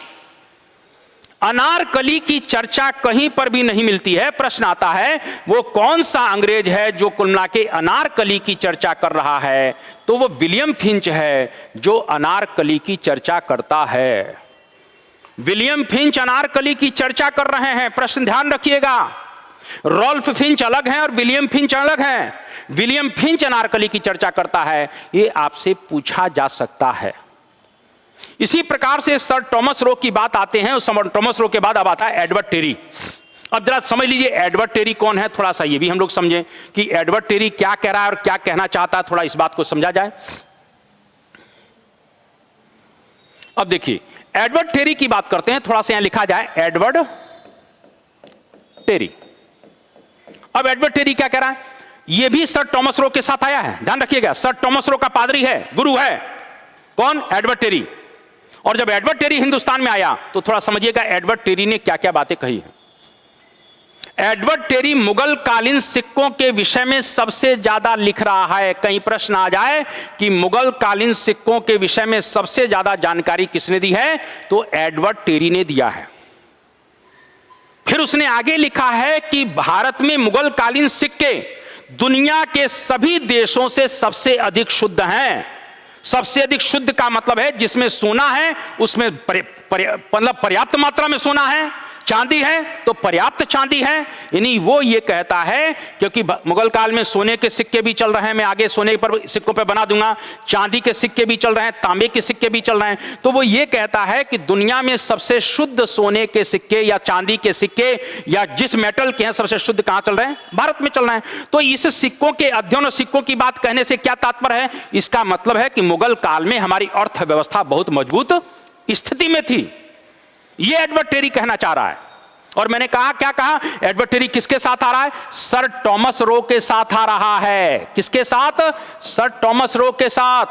अनारकली की चर्चा कहीं पर भी नहीं मिलती है। प्रश्न आता है वो कौन सा अंग्रेज है जो कुल मिला के अनारकली की चर्चा कर रहा है? तो वो विलियम फिंच है जो अनारकली की चर्चा करता है। विलियम फिंच अनारकली की चर्चा कर रहे हैं। प्रश्न ध्यान रखिएगा, रॉल्फ फिंच अलग हैं और विलियम फिंच अलग हैं। विलियम फिंच अनारकली की चर्चा करता है, ये आपसे पूछा जा सकता है। इसी प्रकार से सर टॉमस रो की बात आते हैं। उस टॉमस रो के बाद अब आता है एडवर्ड टेरी। अब जरा समझ लीजिए एडवर्ड टेरी कौन है, थोड़ा सा ये भी हम लोग समझें कि एडवर्ड टेरी क्या कह रहा है और क्या कहना चाहता है, थोड़ा इस बात को समझा जाए। अब देखिए एडवर्ड टेरी की बात करते हैं, थोड़ा सा यहां लिखा जाए एडवर्ड टेरी। अब एडवर्ड टेरी क्या कह रहा है? यह भी सर टॉमस रो के साथ आया है, ध्यान रखिएगा। सर टॉमस रो का पादरी है, गुरु है। कौन? Edward Terry. और जब एडवर्ड टेरी हिंदुस्तान में आया तो थोड़ा समझिएगा एडवर्ड टेरी ने क्या क्या बातें कही हैं। एडवर्ड टेरी मुगल कालीन सिक्कों के विषय में सबसे ज्यादा लिख रहा है। कहीं प्रश्न आ जाए कि मुगल कालीन सिक्कों के विषय में सबसे ज्यादा जानकारी किसने दी है, तो एडवर्ड टेरी ने दिया है। फिर उसने आगे लिखा है कि भारत में मुगल कालीन सिक्के दुनिया के सभी देशों से सबसे अधिक शुद्ध हैं। सबसे अधिक शुद्ध का मतलब है जिसमें सोना है उसमें मतलब पर्याप्त मात्रा में सोना है, चांदी है तो पर्याप्त चांदी है। यानी वो ये कहता है, क्योंकि मुगल काल में सोने के सिक्के भी चल रहे हैं, मैं आगे सोने पर सिक्कों पे बना दूंगा, चांदी के सिक्के भी चल रहे हैं, तांबे के सिक्के भी चल रहे हैं, तो वो ये कहता है कि दुनिया में सबसे शुद्ध सोने के सिक्के या चांदी के सिक्के या जिस मेटल के हैं सबसे शुद्ध कहां चल रहे हैं? भारत में चल रहे हैं। तो इस सिक्कों के अध्ययन और सिक्कों की बात कहने से क्या तात्पर्य है? इसका मतलब है कि मुगल काल में हमारी अर्थव्यवस्था बहुत मजबूत स्थिति में थी। ये एडवर्ड टेरी कहना चाह रहा है। और मैंने कहा, क्या कहा? एडवर्ड टेरी किसके साथ आ रहा है? सर टॉमस रो के साथ आ रहा है। किसके साथ? सर टॉमस रो के साथ।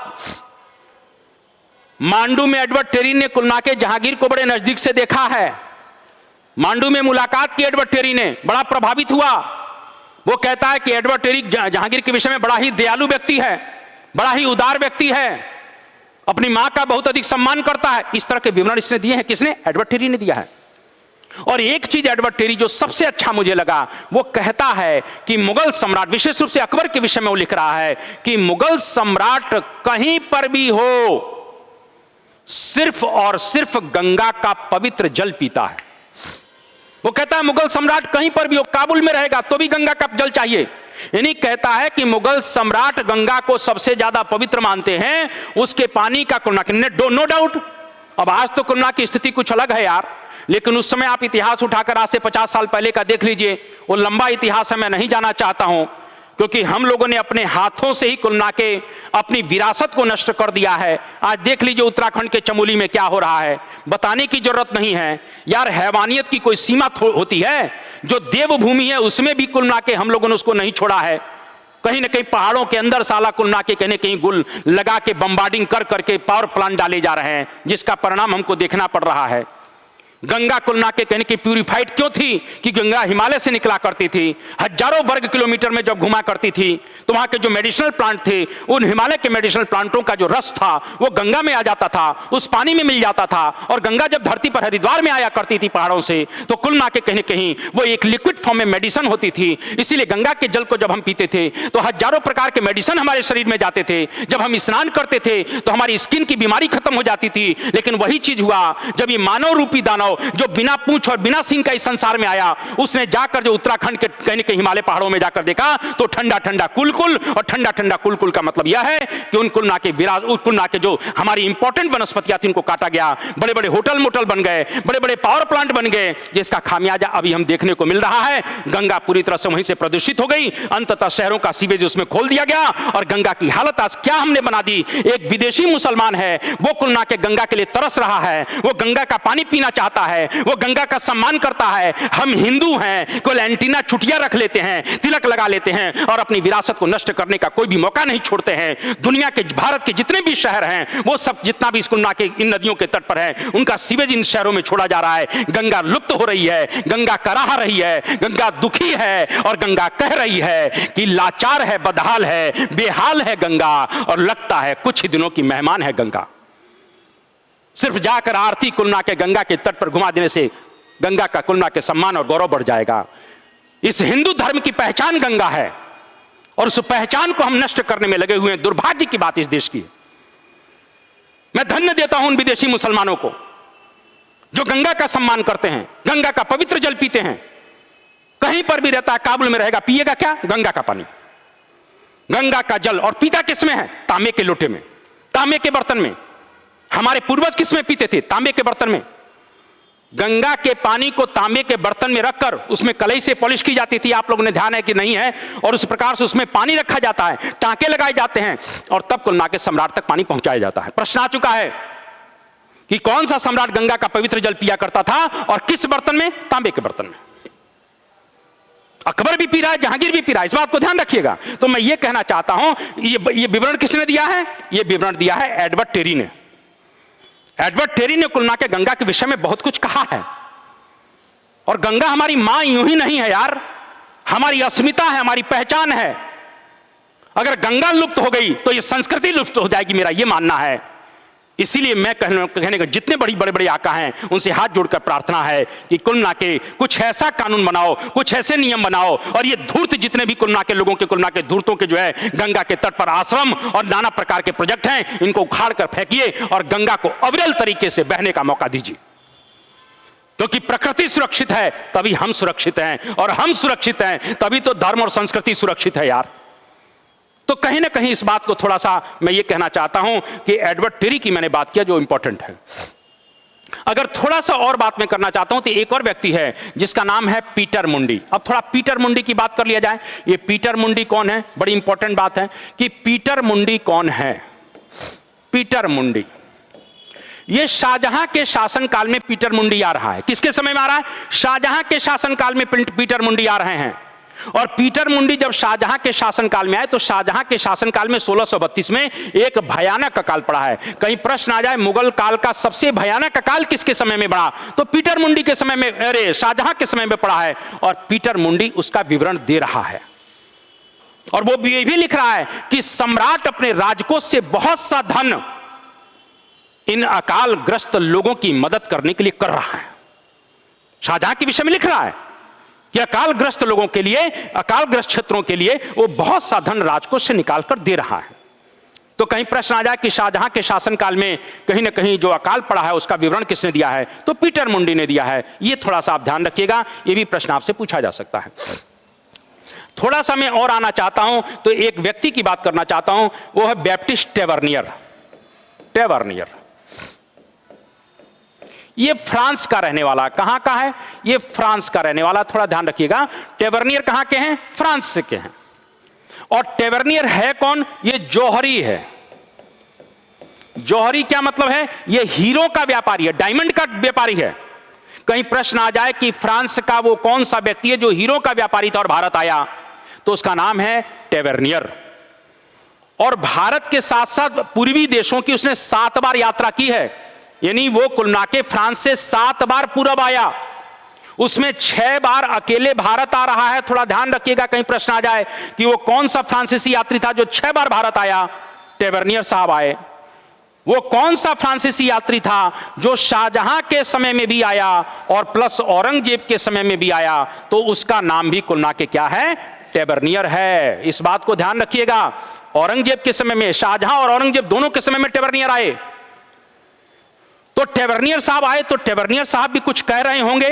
मांडू में एडवर्ड टेरी ने कुलना के जहांगीर को बड़े नजदीक से देखा है। मांडू में मुलाकात की एडवर्ड टेरी ने, बड़ा प्रभावित हुआ। वो कहता है कि एडवर्ड टेरी जहांगीर के विषय में बड़ा ही दयालु व्यक्ति है, बड़ा ही उदार व्यक्ति है, अपनी मां का बहुत अधिक सम्मान करता है। इस तरह के विवरण इसने दिए हैं। किसने? एडवर्ड टेरी ने दिया है। और एक चीज एडवर्ड टेरी जो सबसे अच्छा मुझे लगा, वो कहता है कि मुगल सम्राट, विशेष रूप से अकबर के विषय में वो लिख रहा है कि मुगल सम्राट कहीं पर भी हो सिर्फ और सिर्फ गंगा का पवित्र जल पीता है। वो कहता है मुगल सम्राट कहीं पर भी हो, काबुल में रहेगा तो भी गंगा का जल चाहिए। यानी कहता है कि मुगल सम्राट गंगा को सबसे ज्यादा पवित्र मानते हैं, उसके पानी का कुलना, नो डाउट। अब आज तो कुलना की स्थिति कुछ अलग है यार, लेकिन उस समय आप इतिहास उठाकर आज से 50 साल पहले का देख लीजिए। वो लंबा इतिहास है, मैं नहीं जाना चाहता हूं, क्योंकि हम लोगों ने अपने हाथों से ही कुलना के अपनी विरासत को नष्ट कर दिया है। आज देख लीजिए उत्तराखंड के चमोली में क्या हो रहा है, बताने की जरूरत नहीं है यार। हैवानियत की कोई सीमा होती है? जो देवभूमि है उसमें भी कुलना के हम लोगों ने उसको नहीं छोड़ा है। कहीं ना कहीं पहाड़ों के अंदर साला कुलना के कहीं कहीं गुल लगा के बम्बार्डिंग कर करके पावर प्लांट डाले जा रहे हैं, जिसका परिणाम हमको देखना पड़ रहा है। गंगा कुलना के कहने की प्यूरिफाइड क्यों थी कि गंगा हिमालय से निकला करती थी, हजारों वर्ग किलोमीटर में जब घुमा करती थी तो वहां के जो मेडिसिनल प्लांट थे, उन हिमालय के मेडिसिनल प्लांटों का जो रस था वो गंगा में आ जाता था, उस पानी में मिल जाता था। और गंगा जब धरती पर हरिद्वार में आया करती थी पहाड़ों से, तो कुलना के कहीं कहीं वो एक लिक्विड फॉर्म में मेडिसिन होती थी। इसीलिए गंगा के जल को जब हम पीते थे तो हजारों प्रकार के मेडिसिन हमारे शरीर में जाते थे। जब हम स्नान करते थे तो हमारी स्किन की बीमारी खत्म हो जाती थी। लेकिन वही चीज हुआ जब ये मानव रूपी दानव जो बिना पूंछ और बिना सिंह का इस संसार में आया, उसने जाकर जो उत्तराखंड के कहने के हिमालय पहाड़ों में जाकर देखा तो ठंडा ठंडा कुलकुल, और ठंडा ठंडा कुलकुल का मतलब यह है कि उन कुलना के जो हमारी इंपॉर्टेंट वनस्पतियां थी उनको काटा गया। बड़े बड़े होटल मोटल बन गए, बड़े बड़े पावर प्लांट बन गए, जिसका खामियाजा अभी हम देखने को मिल रहा है। गंगा पूरी तरह से वहीं से प्रदूषित हो गई, अंततः शहरों का सीवेज उसमें खोल दिया गया और गंगा की हालत आज क्या हमने बना दी। एक विदेशी मुसलमान है, वो कुलना के गंगा के लिए तरस रहा है, वो गंगा का पानी पीना चाहता है, वो गंगा का सम्मान करता है। हम हिंदू हैं, कोई एंटीना चुटिया रख लेते हैं, तिलक लगा लेते हैं और अपनी विरासत को नष्ट करने का कोई भी मौका नहीं छोड़ते हैं। दुनिया के, भारत के जितने भी शहर हैं वो सब, जितना भी इस कुलना के इन नदियों के तट पर है, उनका सीवेज इन शहरों में छोड़ा जा रहा है। गंगा लुप्त हो रही है, गंगा कराह रही है, गंगा दुखी है और गंगा कह रही है कि लाचार है, बदहाल है, बेहाल है गंगा, और लगता है कुछ ही दिनों की मेहमान है गंगा। सिर्फ जाकर आरती कुलना के गंगा के तट पर घुमा देने से गंगा का, कुलना के सम्मान और गौरव बढ़ जाएगा। इस हिंदू धर्म की पहचान गंगा है और उस पहचान को हम नष्ट करने में लगे हुए हैं। दुर्भाग्य की बात इस देश की। मैं धन्य देता हूं उन विदेशी मुसलमानों को जो गंगा का सम्मान करते हैं, गंगा का पवित्र जल पीते हैं। कहीं पर भी रहता है, काबुल में रहेगा, पिएगा क्या? गंगा का पानी, गंगा का जल। और पीता किसमें है? तांबे के लोटे में, तांबे के बर्तन में। हमारे पूर्वज किसमें पीते थे? तांबे के बर्तन में। गंगा के पानी को तांबे के बर्तन में रखकर उसमें कलई से पॉलिश की जाती थी, आप लोगों ने ध्यान है कि नहीं है, और उस प्रकार से उसमें पानी रखा जाता है, टांके लगाए जाते हैं और तब कुलना के सम्राट तक पानी पहुंचाया जाता है। प्रश्न आ चुका है कि कौन सा सम्राट गंगा का पवित्र जल पिया करता था और किस बर्तन में? तांबे के बर्तन में। अकबर भी पी रहा है, जहांगीर भी पी रहा है, इस बात को ध्यान रखिएगा। तो मैं ये कहना चाहता हूं, ये विवरण किसने दिया है? ये विवरण दिया है एडवर्ड टेरी ने। एडवर्ड टेरी ने कुलना के गंगा के विषय में बहुत कुछ कहा है। और गंगा हमारी मां यूं ही नहीं है यार, हमारी अस्मिता है, हमारी पहचान है। अगर गंगा लुप्त हो गई तो ये संस्कृति लुप्त हो जाएगी, मेरा ये मानना है। इसीलिए मैं कहने का, जितने बड़े बड़े आका हैं उनसे हाथ जोड़कर प्रार्थना है कि कुलना के कुछ ऐसा कानून बनाओ, कुछ ऐसे नियम बनाओ, और ये धूर्त जितने भी कुलना के लोगों के, कुलना के धूर्तों के जो है गंगा के तट पर आश्रम और नाना प्रकार के प्रोजेक्ट हैं, इनको उखाड़ कर फेंकिए और गंगा को अविरल तरीके से बहने का मौका दीजिए। क्योंकि प्रकृति सुरक्षित है तभी हम सुरक्षित हैं, और हम सुरक्षित हैं तभी तो धर्म और संस्कृति सुरक्षित है यार। तो कहीं ना कहीं इस बात को थोड़ा सा मैं ये कहना चाहता हूं कि एडवर्ड टेरी की मैंने बात किया जो इंपॉर्टेंट है। अगर थोड़ा सा और बात मैं करना चाहता हूं तो एक और व्यक्ति है जिसका नाम है पीटर मुंडी। अब थोड़ा पीटर मुंडी की बात कर लिया जाए। ये पीटर मुंडी कौन है? बड़ी इंपॉर्टेंट बात है कि पीटर मुंडी कौन है। पीटर मुंडी, ये शाहजहां के शासनकाल में पीटर मुंडी आ रहा है। किसके समय में आ रहा है? शाहजहां के शासनकाल में पीटर मुंडी आ रहे हैं। और पीटर मुंडी जब शाहजहां के शासनकाल में आए तो शाहजहां के शासनकाल में 1632 में एक भयानक अकाल पड़ा है। कहीं प्रश्न आ जाए मुगल काल का सबसे भयानक अकाल किसके समय में पड़ा, तो पीटर मुंडी के समय में, अरे शाहजहां के समय में पड़ा है। और पीटर मुंडी उसका विवरण दे रहा है और वो ये भी लिख रहा है कि सम्राट अपने राजकोष से बहुत सा धन इन अकाल ग्रस्त लोगों की मदद करने के लिए कर रहा है। शाहजहां के विषय में लिख रहा है कि अकालग्रस्त लोगों के लिए, अकालग्रस्त क्षेत्रों के लिए वो बहुत सा धन राजकोष से निकालकर दे रहा है। तो कहीं प्रश्न आ जाए कि शाहजहां के शासनकाल में कहीं ना कहीं जो अकाल पड़ा है उसका विवरण किसने दिया है, तो पीटर मुंडी ने दिया है। ये थोड़ा सा आप ध्यान रखिएगा, ये भी प्रश्न आपसे पूछा जा सकता है। थोड़ा सा मैं और आना चाहता हूं तो एक व्यक्ति की बात करना चाहता हूं, वो है बैप्टिस्ट टेवर्नियर। टेवर्नियर ये फ्रांस का रहने वाला, कहां का है, ये फ्रांस का रहने वाला, थोड़ा ध्यान रखिएगा। टेवर्नियर कहां के हैं, फ्रांस के हैं। और टेवर्नियर है कौन, ये जौहरी है। जौहरी क्या मतलब है, ये हीरो का व्यापारी है, डायमंड का व्यापारी है। कहीं प्रश्न आ जाए कि फ्रांस का वो कौन सा व्यक्ति है जो हीरो का व्यापारी था और भारत आया, तो उसका नाम है टेवर्नियर। और भारत के साथ साथ पूर्वी देशों की उसने 7 बार यात्रा की है, यानी वो कुल मिला के फ्रांस से 7 बार पूरब आया, उसमें 6 बार अकेले भारत आ रहा है। थोड़ा ध्यान रखिएगा, कहीं प्रश्न आ जाए कि वो कौन सा फ्रांसीसी यात्री था जो 6 बार भारत आया, टेवर्नियर साहब आए। वो कौन सा फ्रांसीसी यात्री था जो शाहजहां के समय में भी आया और प्लस औरंगजेब के समय में भी आया, तो उसका नाम भी कुल मिला के क्या है, टेवर्नियर है। इस बात को ध्यान रखिएगा, औरंगजेब के समय में, शाहजहां और औरंगजेब दोनों के समय में टेवर्नियर आए। तो टेवर्नियर साहब आए तो टेवर्नियर साहब भी कुछ कह रहे होंगे,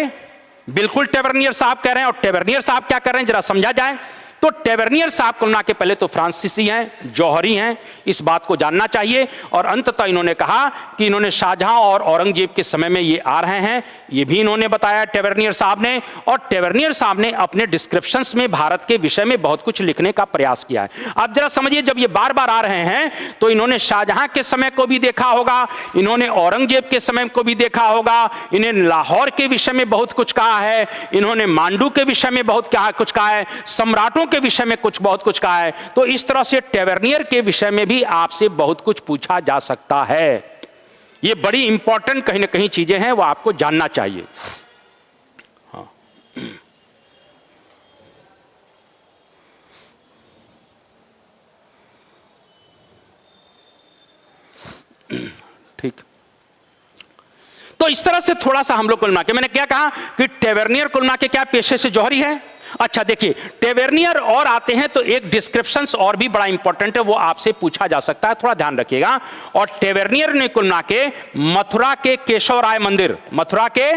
बिल्कुल टेवर्नियर साहब कह रहे हैं। और टेवर्नियर साहब क्या कर रहे हैं जरा समझा जाए। तो टेवर्नियर साहब कुल मिला के पहले तो फ्रांसीसी हैं, जौहरी हैं, इस बात को जानना चाहिए। और अंततः इन्होंने कहा कि इन्होंने शाहजहां और औरंगजेब के समय में ये आ रहे हैं, ये भी इन्होंने बताया टेवर्नियर साहब ने। और टेवर्नियर साहब ने अपने डिस्क्रिप्शंस में भारत के विषय में बहुत कुछ लिखने का प्रयास किया है। आप जरा समझिए, जब ये बार बार आ रहे हैं तो इन्होंने शाहजहां के समय को भी देखा होगा, इन्होंने औरंगजेब के समय को भी देखा होगा, इन्हें लाहौर के विषय में बहुत कुछ कहा है, इन्होंने मांडू के विषय में बहुत कुछ कहा है, सम्राटों के विषय में बहुत कुछ कहा है। तो इस तरह से टेवर्नियर के विषय में भी आपसे बहुत कुछ पूछा जा सकता है। ये बड़ी इंपॉर्टेंट कहीं ना कहीं चीजें हैं, वो आपको जानना चाहिए। हाँ, ठीक। तो इस तरह से थोड़ा सा हम लोग कुल मिला के, मैंने क्या कहा कि टेवर्नियर कुल मिला के क्या पेशे से जौहरी है। अच्छा देखिए, टेवर्नियर और आते हैं तो एक डिस्क्रिप्शंस और भी बड़ा इंपॉर्टेंट है, वो आपसे पूछा जा सकता है, थोड़ा ध्यान रखिएगा। और टेवर्नियर ने कुल मिला के मथुरा के केशव राय मंदिर, मथुरा के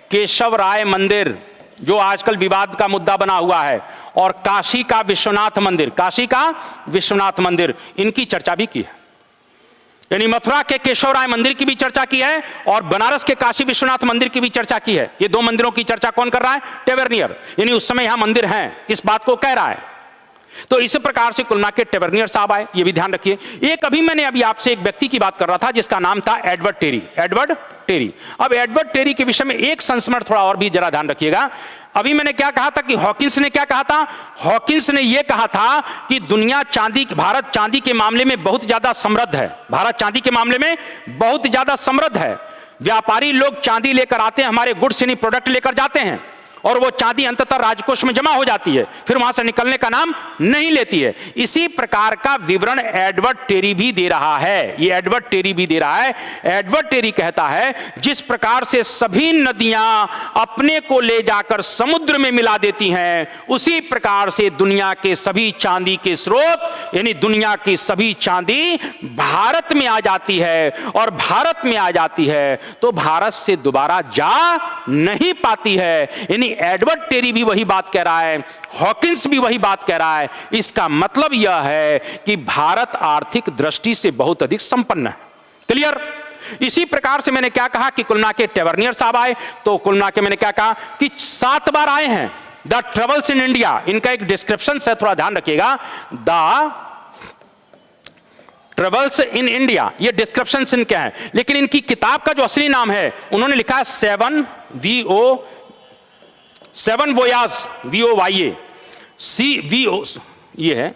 केशव राय मंदिर जो आजकल विवाद का मुद्दा बना हुआ है, और काशी का विश्वनाथ मंदिर, काशी का विश्वनाथ मंदिर, इनकी चर्चा भी की है। यानी मथुरा के केशव राय मंदिर की भी चर्चा की है और बनारस के काशी विश्वनाथ मंदिर की भी चर्चा की है। ये 2 मंदिरों की चर्चा कौन कर रहा है, टेवर्नियर। यानी उस समय यहां मंदिर हैं, इस बात को कह रहा है। तो इस प्रकार से कुल मिला के टेवर्नियर साहब आए, ये भी ध्यान रखिए। एक अभी आपसे एक व्यक्ति की बात कर रहा था जिसका नाम था एडवर्ड टेरी। Edward Terry. अब एडवर्ड टेरी के विषय में एक संस्मरण थोड़ा और भी जरा ध्यान रखिएगा। अभी मैंने क्या कहा था कि हॉकिंस ने क्या कहा था, हॉकिंस ने यह कहा था कि दुनिया चांदी, भारत चांदी के मामले में बहुत ज्यादा समृद्ध है, भारत चांदी के मामले में बहुत ज्यादा समृद्ध है। व्यापारी लोग चांदी लेकर आते हैं, हमारे गुड्स यानी प्रोडक्ट लेकर जाते हैं, और वो चांदी अंततः राजकोष में जमा हो जाती है, फिर वहां से निकलने का नाम नहीं लेती है। इसी प्रकार का विवरण एडवर्ड टेरी भी दे रहा है, ये एडवर्ड टेरी भी दे रहा है। एडवर्ड टेरी कहता है जिस प्रकार से सभी नदियां अपने को ले जाकर समुद्र में मिला देती हैं, उसी प्रकार से दुनिया के सभी चांदी के स्रोत यानी दुनिया की सभी चांदी भारत में आ जाती है, और भारत में आ जाती है तो भारत से दोबारा जा नहीं पाती है। यानी एडवर्ड टेरी भी वही बात कह रहा है, हॉकिंस भी वही बात कह रहा है। इसका मतलब यह है कि भारत आर्थिक दृष्टि से बहुत अधिक संपन्न है। क्लियर। इसी प्रकार से मैंने क्या कहा कि कुल मिला के टेवर्नियर साहब आए, तो कुल मिला के मैंने क्या कहा कि 7 बार आए हैं। द ट्रेवल्स इन इंडिया, इनका एक डिस्क्रिप्शन है, थोड़ा ध्यान रखिएगा। द ट्रेवल्स इन इंडिया, ये डिस्क्रिप्शन इनके हैं, लेकिन इनकी किताब का जो असली नाम है उन्होंने लिखा है 7 वोयाज VOYA, CVO, ये है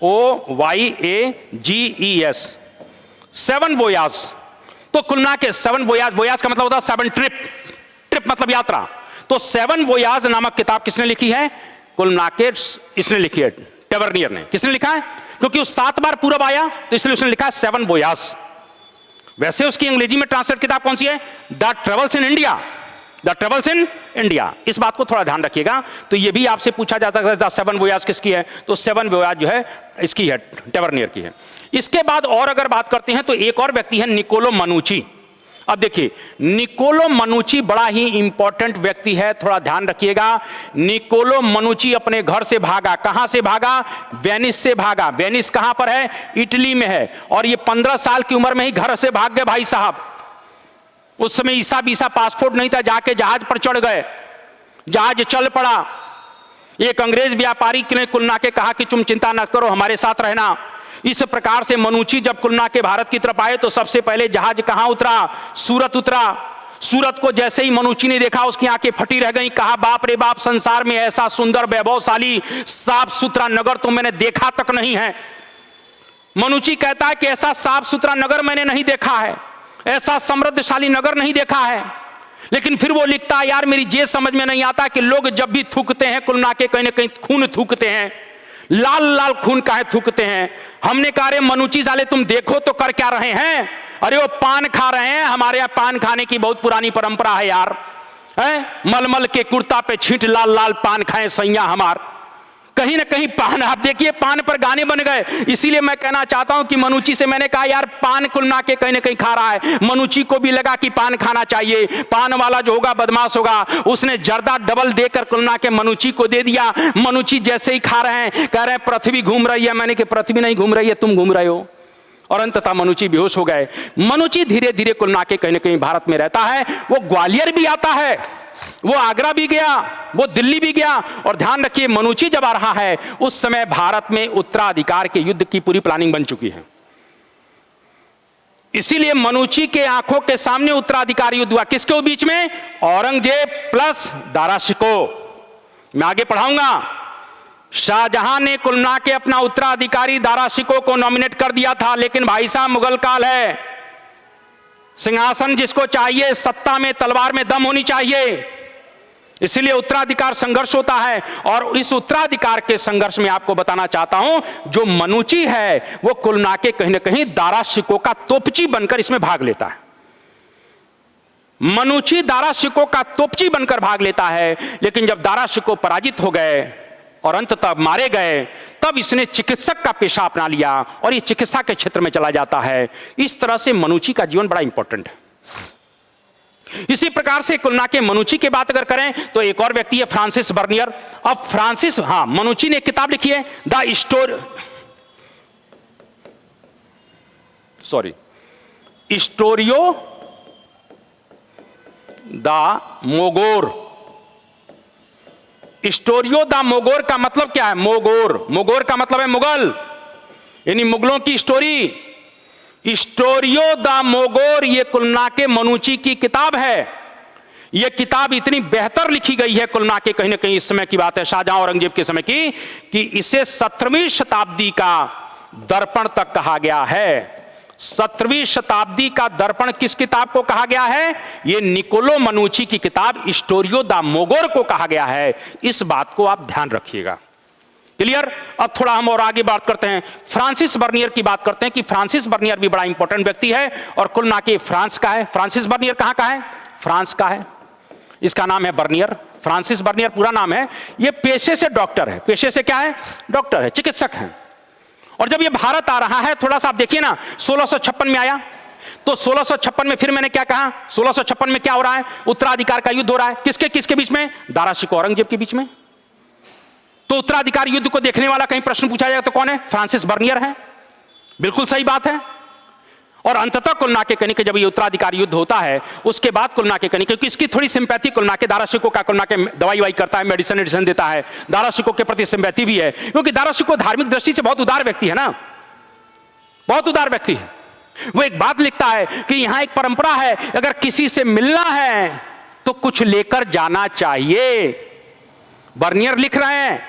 VOYAGES, 7 वोयाज। तो कुल मिला के 7 वोयाज, वोयाज का मतलब होता है 7 ट्रिप, ट्रिप मतलब यात्रा। तो 7 वोयाज नामक किताब किसने लिखी है? कुल मिला के इसने लिखी है, टेवर्नियर ने। किसने लिखा है? क्योंकि वो 7 बार पूरब आया तो इसलिए उसने लिखा है 7 वोयाज। वैसे उसकी अंग्रेजी में ट्रांसलेट किताब कौन सी है? The travels in India, the travels in India. इस बात को थोड़ा ध्यान रखिएगा। तो ये भी आपसे पूछा जाता है द 7 वोयाज किसकी है? तो 7 वोयाज जो है इसकी है, टेवर्नियर की है। इसके बाद और अगर बात करते हैं तो एक और व्यक्ति है निकोलो मनुची। अब देखिए, निकोलो मनुची बड़ा ही इंपॉर्टेंट व्यक्ति है, थोड़ा ध्यान रखिएगा। निकोलो मनुची अपने घर से भागा। कहां से भागा? वेनिस से भागा। वेनिस कहां पर है? इटली में है। और ये 15 साल की उम्र में ही घर से भाग गए भाई साहब। उस समय ईसा बीसा पासपोर्ट नहीं था, जाके जहाज पर चढ़ गए, जहाज चल पड़ा। एक अंग्रेज व्यापारी ने कुल मिला के कहा कि तुम चिंता न करो, हमारे साथ रहना। इस प्रकार से मनुची जब कुल मिला के भारत की तरफ आए तो सबसे पहले जहाज कहां उतरा? सूरत उतरा। सूरत को जैसे ही मनुची ने देखा उसकी आंखें फटी रह गईं। कहा बाप रे बाप, संसार में ऐसा सुंदर वैभवशाली साफ सुथरा नगर तो मैंने देखा तक नहीं है। मनुची कहता है कि ऐसा साफ सुथरा नगर मैंने नहीं देखा है, ऐसा समृद्धशाली नगर नहीं देखा है। लेकिन फिर वो लिखता है, यार मेरी ये समझ में नहीं आता कि लोग जब भी थूकते हैं कुल मिला के कहीं ना कहीं खून थूकते हैं, लाल लाल खून काहे थूकते हैं। हमने कहा अरे मनुची साले तुम देखो तो कर क्या रहे हैं? अरे वो पान खा रहे हैं। हमारे यहाँ पान खाने की बहुत पुरानी परंपरा है यार, मलमल के कुर्ता पे छींट लाल लाल पान खाए सैया हमार। कहीं ना कहीं पान, आप देखिए पान पर गाने बन गए। इसीलिए मैं कहना चाहता हूं कि मनुची से मैंने कहा यार पान कुल मिला के कहीं ना कहीं खा रहा है। मनुची को भी लगा कि पान खाना चाहिए। पान वाला जो होगा बदमाश होगा, उसने जर्दा डबल देकर कुल मिला के मनुची को दे दिया। मनुची जैसे ही खा रहे हैं कह रहे हैं पृथ्वी घूम रही है। मैंने कि पृथ्वी नहीं घूम रही है, तुम घूम रहे हो। और अंततः मनुची बेहोश हो गए। मनुची धीरे धीरे कुल मिला के कहीं ना कहीं भारत में रहता है। वो ग्वालियर भी आता है, वो आगरा भी गया, वो दिल्ली भी गया। और ध्यान रखिए मनुची जब आ रहा है उस समय भारत में उत्तराधिकार के युद्ध की पूरी प्लानिंग बन चुकी है। इसीलिए मनुची के आंखों के सामने उत्तराधिकार युद्ध हुआ। किसके बीच में? औरंगजेब प्लस दारा शिको। मैं आगे पढ़ाऊंगा। शाहजहां ने कुल मिला के अपना उत्तराधिकारी दारा शिको को नॉमिनेट कर दिया था, लेकिन भाई साहब मुगल काल है, सिंहासन जिसको चाहिए, सत्ता में तलवार में दम होनी चाहिए। इसलिए उत्तराधिकार संघर्ष होता है। और इस उत्तराधिकार के संघर्ष में आपको बताना चाहता हूं, जो मनुची है वो कुल मिला के कहीं ना कहीं दारा शिको का तोपची बनकर इसमें भाग लेता है। मनुची दारा शिको का तोपची बनकर भाग लेता है। लेकिन जब दारा शिको पराजित हो गए और अंततः मारे गए, तब इसने चिकित्सक का पेशा अपना लिया और ये चिकित्सा के क्षेत्र में चला जाता है। इस तरह से मनुची का जीवन बड़ा इंपॉर्टेंट है। इसी प्रकार से कुल मिला के मनुची की बात अगर करें तो एक और व्यक्ति है फ्रांसिस बर्नियर। अब फ्रांसिस, मनुची ने एक किताब लिखी है हिस्टोरियो द मोगोर। हिस्टोरियो द मोगोर का मतलब क्या है? मोगोर, मोगोर का मतलब है मुगल, यानी मुगलों की स्टोरी। हिस्टोरियो द मोगोर ये कुल मिला के मनुची की किताब है। यह किताब इतनी बेहतर लिखी गई है कुल मिला के कहीं ना कहीं इस समय की बात है, शाहजहां औरंगजेब के समय की, कि इसे 17वीं शताब्दी का दर्पण तक कहा गया है। 17वीं शताब्दी का दर्पण किस किताब को कहा गया है? यह निकोलो मनुची की किताब हिस्टोरियो द मोगोर को कहा गया है। इस बात को आप ध्यान रखिएगा। क्लियर? अब थोड़ा हम और आगे बात करते हैं, फ्रांसिस बर्नियर की बात करते हैं कि फ्रांसिस बर्नियर भी बड़ा इंपॉर्टेंट व्यक्ति है और कुल मिला के फ्रांस का है। फ्रांसिस बर्नियर कहां का है? फ्रांस का है। इसका नाम है बर्नियर, फ्रांसिस बर्नियर पूरा नाम है। यह पेशे से डॉक्टर है। पेशे से क्या है? डॉक्टर है, चिकित्सक है। और जब ये भारत आ रहा है, थोड़ा सा आप देखिए ना, 1656 में आया, तो 1656 में फिर मैंने क्या कहा, 1656 में क्या हो रहा है? उत्तराधिकार का युद्ध हो रहा है। किसके किसके बीच में? दारा शिको औरंगजेब के बीच में। तो उत्तराधिकार युद्ध को देखने वाला कहीं प्रश्न पूछा जाएगा तो कौन है? फ्रांसिस बर्नियर है। बिल्कुल सही बात है। और अंततः कुल मिला के कहीं के जब ये उत्तराधिकार युद्ध होता है, उसके बाद कुल मिला के कहीं, क्योंकि इसकी थोड़ी सिंपैथी कुल मिला के दारा शिको का कुल मिला के दवाई वाई करता है, मेडिसिन देता है, दारा शिको के प्रति सिंपैथी भी है, क्योंकि दारा शिको धार्मिक दृष्टि से बहुत उदार व्यक्ति है ना, बहुत उदार व्यक्ति है। वो एक बात लिखता है कि यहां एक परंपरा है, अगर किसी से मिलना है तो कुछ लेकर जाना चाहिए। बर्नियर लिख रहे हैं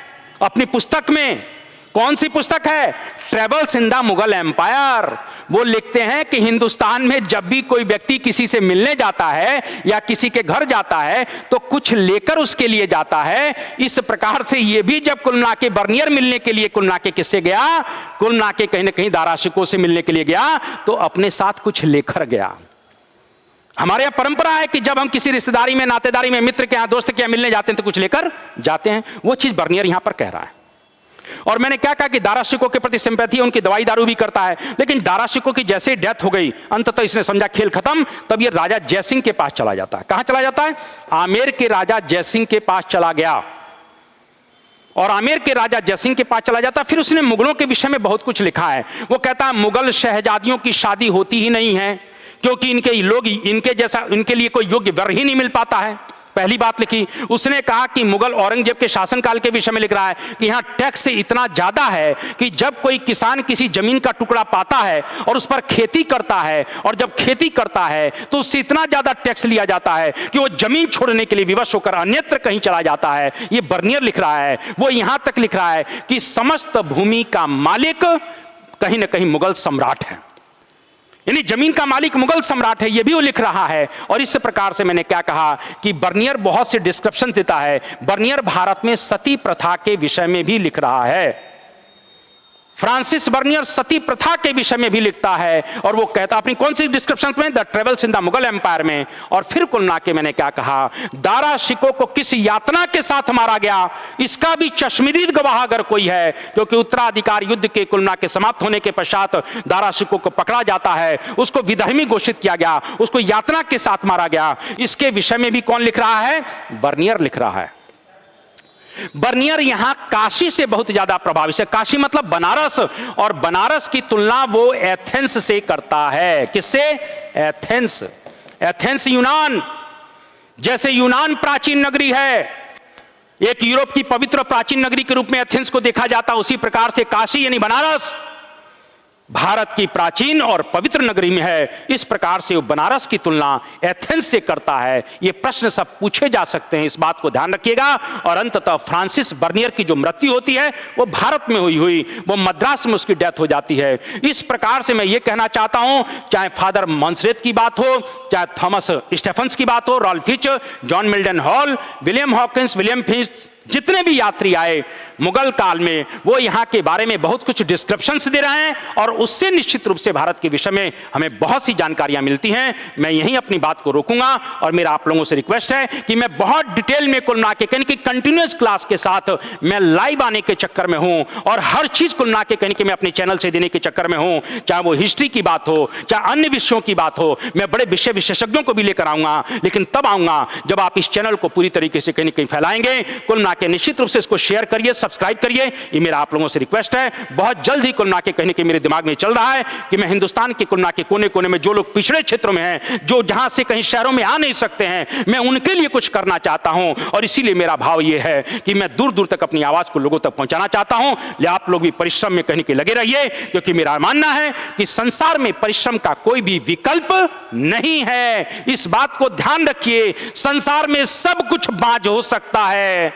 अपनी पुस्तक में। कौन सी पुस्तक है? Travels in the Mughal empire. वो लिखते हैं कि हिंदुस्तान में जब भी कोई व्यक्ति किसी से मिलने जाता है या किसी के घर जाता है तो कुछ लेकर उसके लिए जाता है। इस प्रकार से ये भी जब कुल मिला के बर्नियर मिलने के लिए कुल मिला के किससे गया? कुल मिला के कहीं ना कहीं दारा शिकोह से मिलने के लिए गया तो अपने साथ कुछ लेकर गया। हमारे यहाँ परंपरा है कि जब हम किसी रिश्तेदारी में, नातेदारी में, मित्र के यहाँ, दोस्त के यहाँ मिलने जाते हैं तो कुछ लेकर जाते हैं। वो चीज बर्नियर यहां पर कह रहा है। और मैंने क्या कहा कि दारा शिकोह के प्रति सिंपैथी है, उनकी दवाई दारू भी करता है। लेकिन दारा शिकोह की जैसे ही डेथ हो गई, अंततः इसने समझा खेल खत्म, तब ये राजा जयसिंह के पास चला जाता है। कहां चला जाता है? आमेर के राजा जयसिंह के पास चला गया। और आमेर के राजा जयसिंह के पास चला जाता। फिर उसने मुगलों के विषय में बहुत कुछ लिखा है। वो कहता है मुगल शहजादियों की शादी होती ही नहीं है क्योंकि इनके लोग, इनके जैसा, इनके लिए कोई योग्य वर ही नहीं मिल पाता है। पहली बात लिखी। उसने कहा कि मुगल औरंगजेब के शासनकाल के विषय में लिख रहा है कि यहां टैक्स इतना ज्यादा है कि जब कोई किसान किसी जमीन का टुकड़ा पाता है और उस पर खेती करता है, और जब खेती करता है तो उससे इतना ज्यादा टैक्स लिया जाता है कि वो जमीन छोड़ने के लिए विवश होकर अन्यत्र कहीं चला जाता है। ये बर्नियर लिख रहा है। वो यहां तक लिख रहा है कि समस्त भूमि का मालिक कहीं ना कहीं मुगल सम्राट है, यानी जमीन का मालिक मुगल सम्राट है। यह भी वो लिख रहा है। और इस प्रकार से मैंने क्या कहा कि बर्नियर बहुत से डिस्क्रिप्शन देता है। बर्नियर भारत में सती प्रथा के विषय में भी लिख रहा है। फ्रांसिस बर्नियर सती प्रथा के विषय में भी लिखता है। और वो कहता अपनी कौन सी डिस्क्रिप्शन में? The travels in the Mughal empire में। और फिर कुल मिला के मैंने क्या कहा, दारा शिकोह को किस यातना के साथ मारा गया इसका भी चश्मदीद गवाह अगर कोई है, क्योंकि उत्तराधिकार युद्ध के कुल मिला के समाप्त होने के पश्चात दारा शिकोह को पकड़ा जाता है, उसको विधर्मी घोषित किया गया, उसको यातना के साथ मारा गया। इसके विषय में भी कौन लिख रहा है? बर्नियर लिख रहा है। बर्नियर यहां काशी से बहुत ज्यादा प्रभावित है। काशी मतलब बनारस, और बनारस की तुलना वो एथेंस से करता है। किससे? एथेंस। एथेंस यूनान, जैसे यूनान प्राचीन नगरी है, एक यूरोप की पवित्र प्राचीन नगरी के रूप में एथेंस को देखा जाता, उसी प्रकार से काशी यानी बनारस भारत की प्राचीन और पवित्र नगरी में है। इस प्रकार से वो बनारस की तुलना एथेंस से करता है। ये प्रश्न सब पूछे जा सकते हैं, इस बात को ध्यान रखिएगा। और अंततः फ्रांसिस बर्नियर की जो मृत्यु होती है वो भारत में हुई, वो मद्रास में उसकी डेथ हो जाती है। इस प्रकार से मैं ये कहना चाहता हूं, चाहे फादर मॉन्सरेट की बात हो, चाहे थॉमस स्टेफन्स की बात हो, Ralph Fitch, John Mildenhall, William Hawkins, William Finch, जितने भी यात्री आए मुगल काल में, वो यहाँ के बारे में बहुत कुछ डिस्क्रिप्शंस दे रहे हैं। और उससे निश्चित रूप से भारत के विषय में हमें बहुत सी जानकारियां मिलती हैं। मैं यहीं अपनी बात को रोकूंगा और मेरा आप लोगों से रिक्वेस्ट है कि मैं बहुत डिटेल में कुल मिला के कहने की कंटिन्यूअस क्लास के साथ मैं लाइव आने के चक्कर में हूं, और हर चीज कुल मिला के कहने की मैं अपने चैनल से देने के चक्कर में हूं। चाहे वो हिस्ट्री की बात हो, चाहे अन्य विषयों की बात हो, मैं बड़े विषय विशेषज्ञों को भी लेकर आऊंगा। लेकिन तब आऊंगा जब आप इस चैनल को पूरी तरीके से कहीं कहीं फैलाएंगे। कुल मिला के निश्चित रूप से इसको शेयर करिए, सब्सक्राइब करिए, ये मेरा आप लोगों से रिक्वेस्ट है। बहुत जल्द ही कुल मिला के कहने के मेरे दिमाग में चल रहा है कि मैं हिंदुस्तान के कुल मिला के कोने कोने में जो लोग पिछड़े क्षेत्रों में हैं, जो जहां से कहीं शहरों में आ नहीं सकते हैं, मैं उनके लिए कुछ करना चाहता हूं। और इसीलिए मेरा भाव यह है कि मैं दूर दूर तक अपनी आवाज को लोगों तक पहुंचाना चाहता हूं। ले आप लोग भी परिश्रम में कहने के लगे रहिए, क्योंकि मेरा मानना है कि संसार में परिश्रम का कोई भी विकल्प नहीं है। इस बात को ध्यान रखिए। संसार में सब कुछ बाज हो सकता है,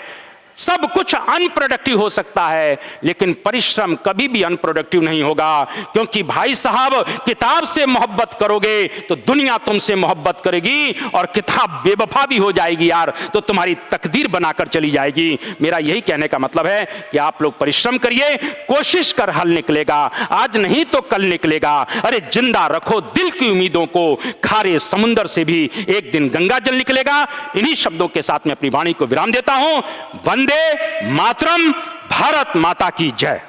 सब कुछ अनप्रोडक्टिव हो सकता है, लेकिन परिश्रम कभी भी अनप्रोडक्टिव नहीं होगा। क्योंकि भाई साहब, किताब से मोहब्बत करोगे तो दुनिया तुमसे मोहब्बत करेगी, और किताब बेवफा भी हो जाएगी यार तो तुम्हारी तकदीर बनाकर चली जाएगी। मेरा यही कहने का मतलब है कि आप लोग परिश्रम करिए, कोशिश कर हल निकलेगा, आज नहीं तो कल निकलेगा। अरे जिंदा रखो दिल की उम्मीदों को, खारे समुंदर से भी एक दिन गंगा जल निकलेगा। इन्हीं शब्दों के साथ मैं अपनी वाणी को विराम देता हूं। वंदे मातरम, भारत माता की जय।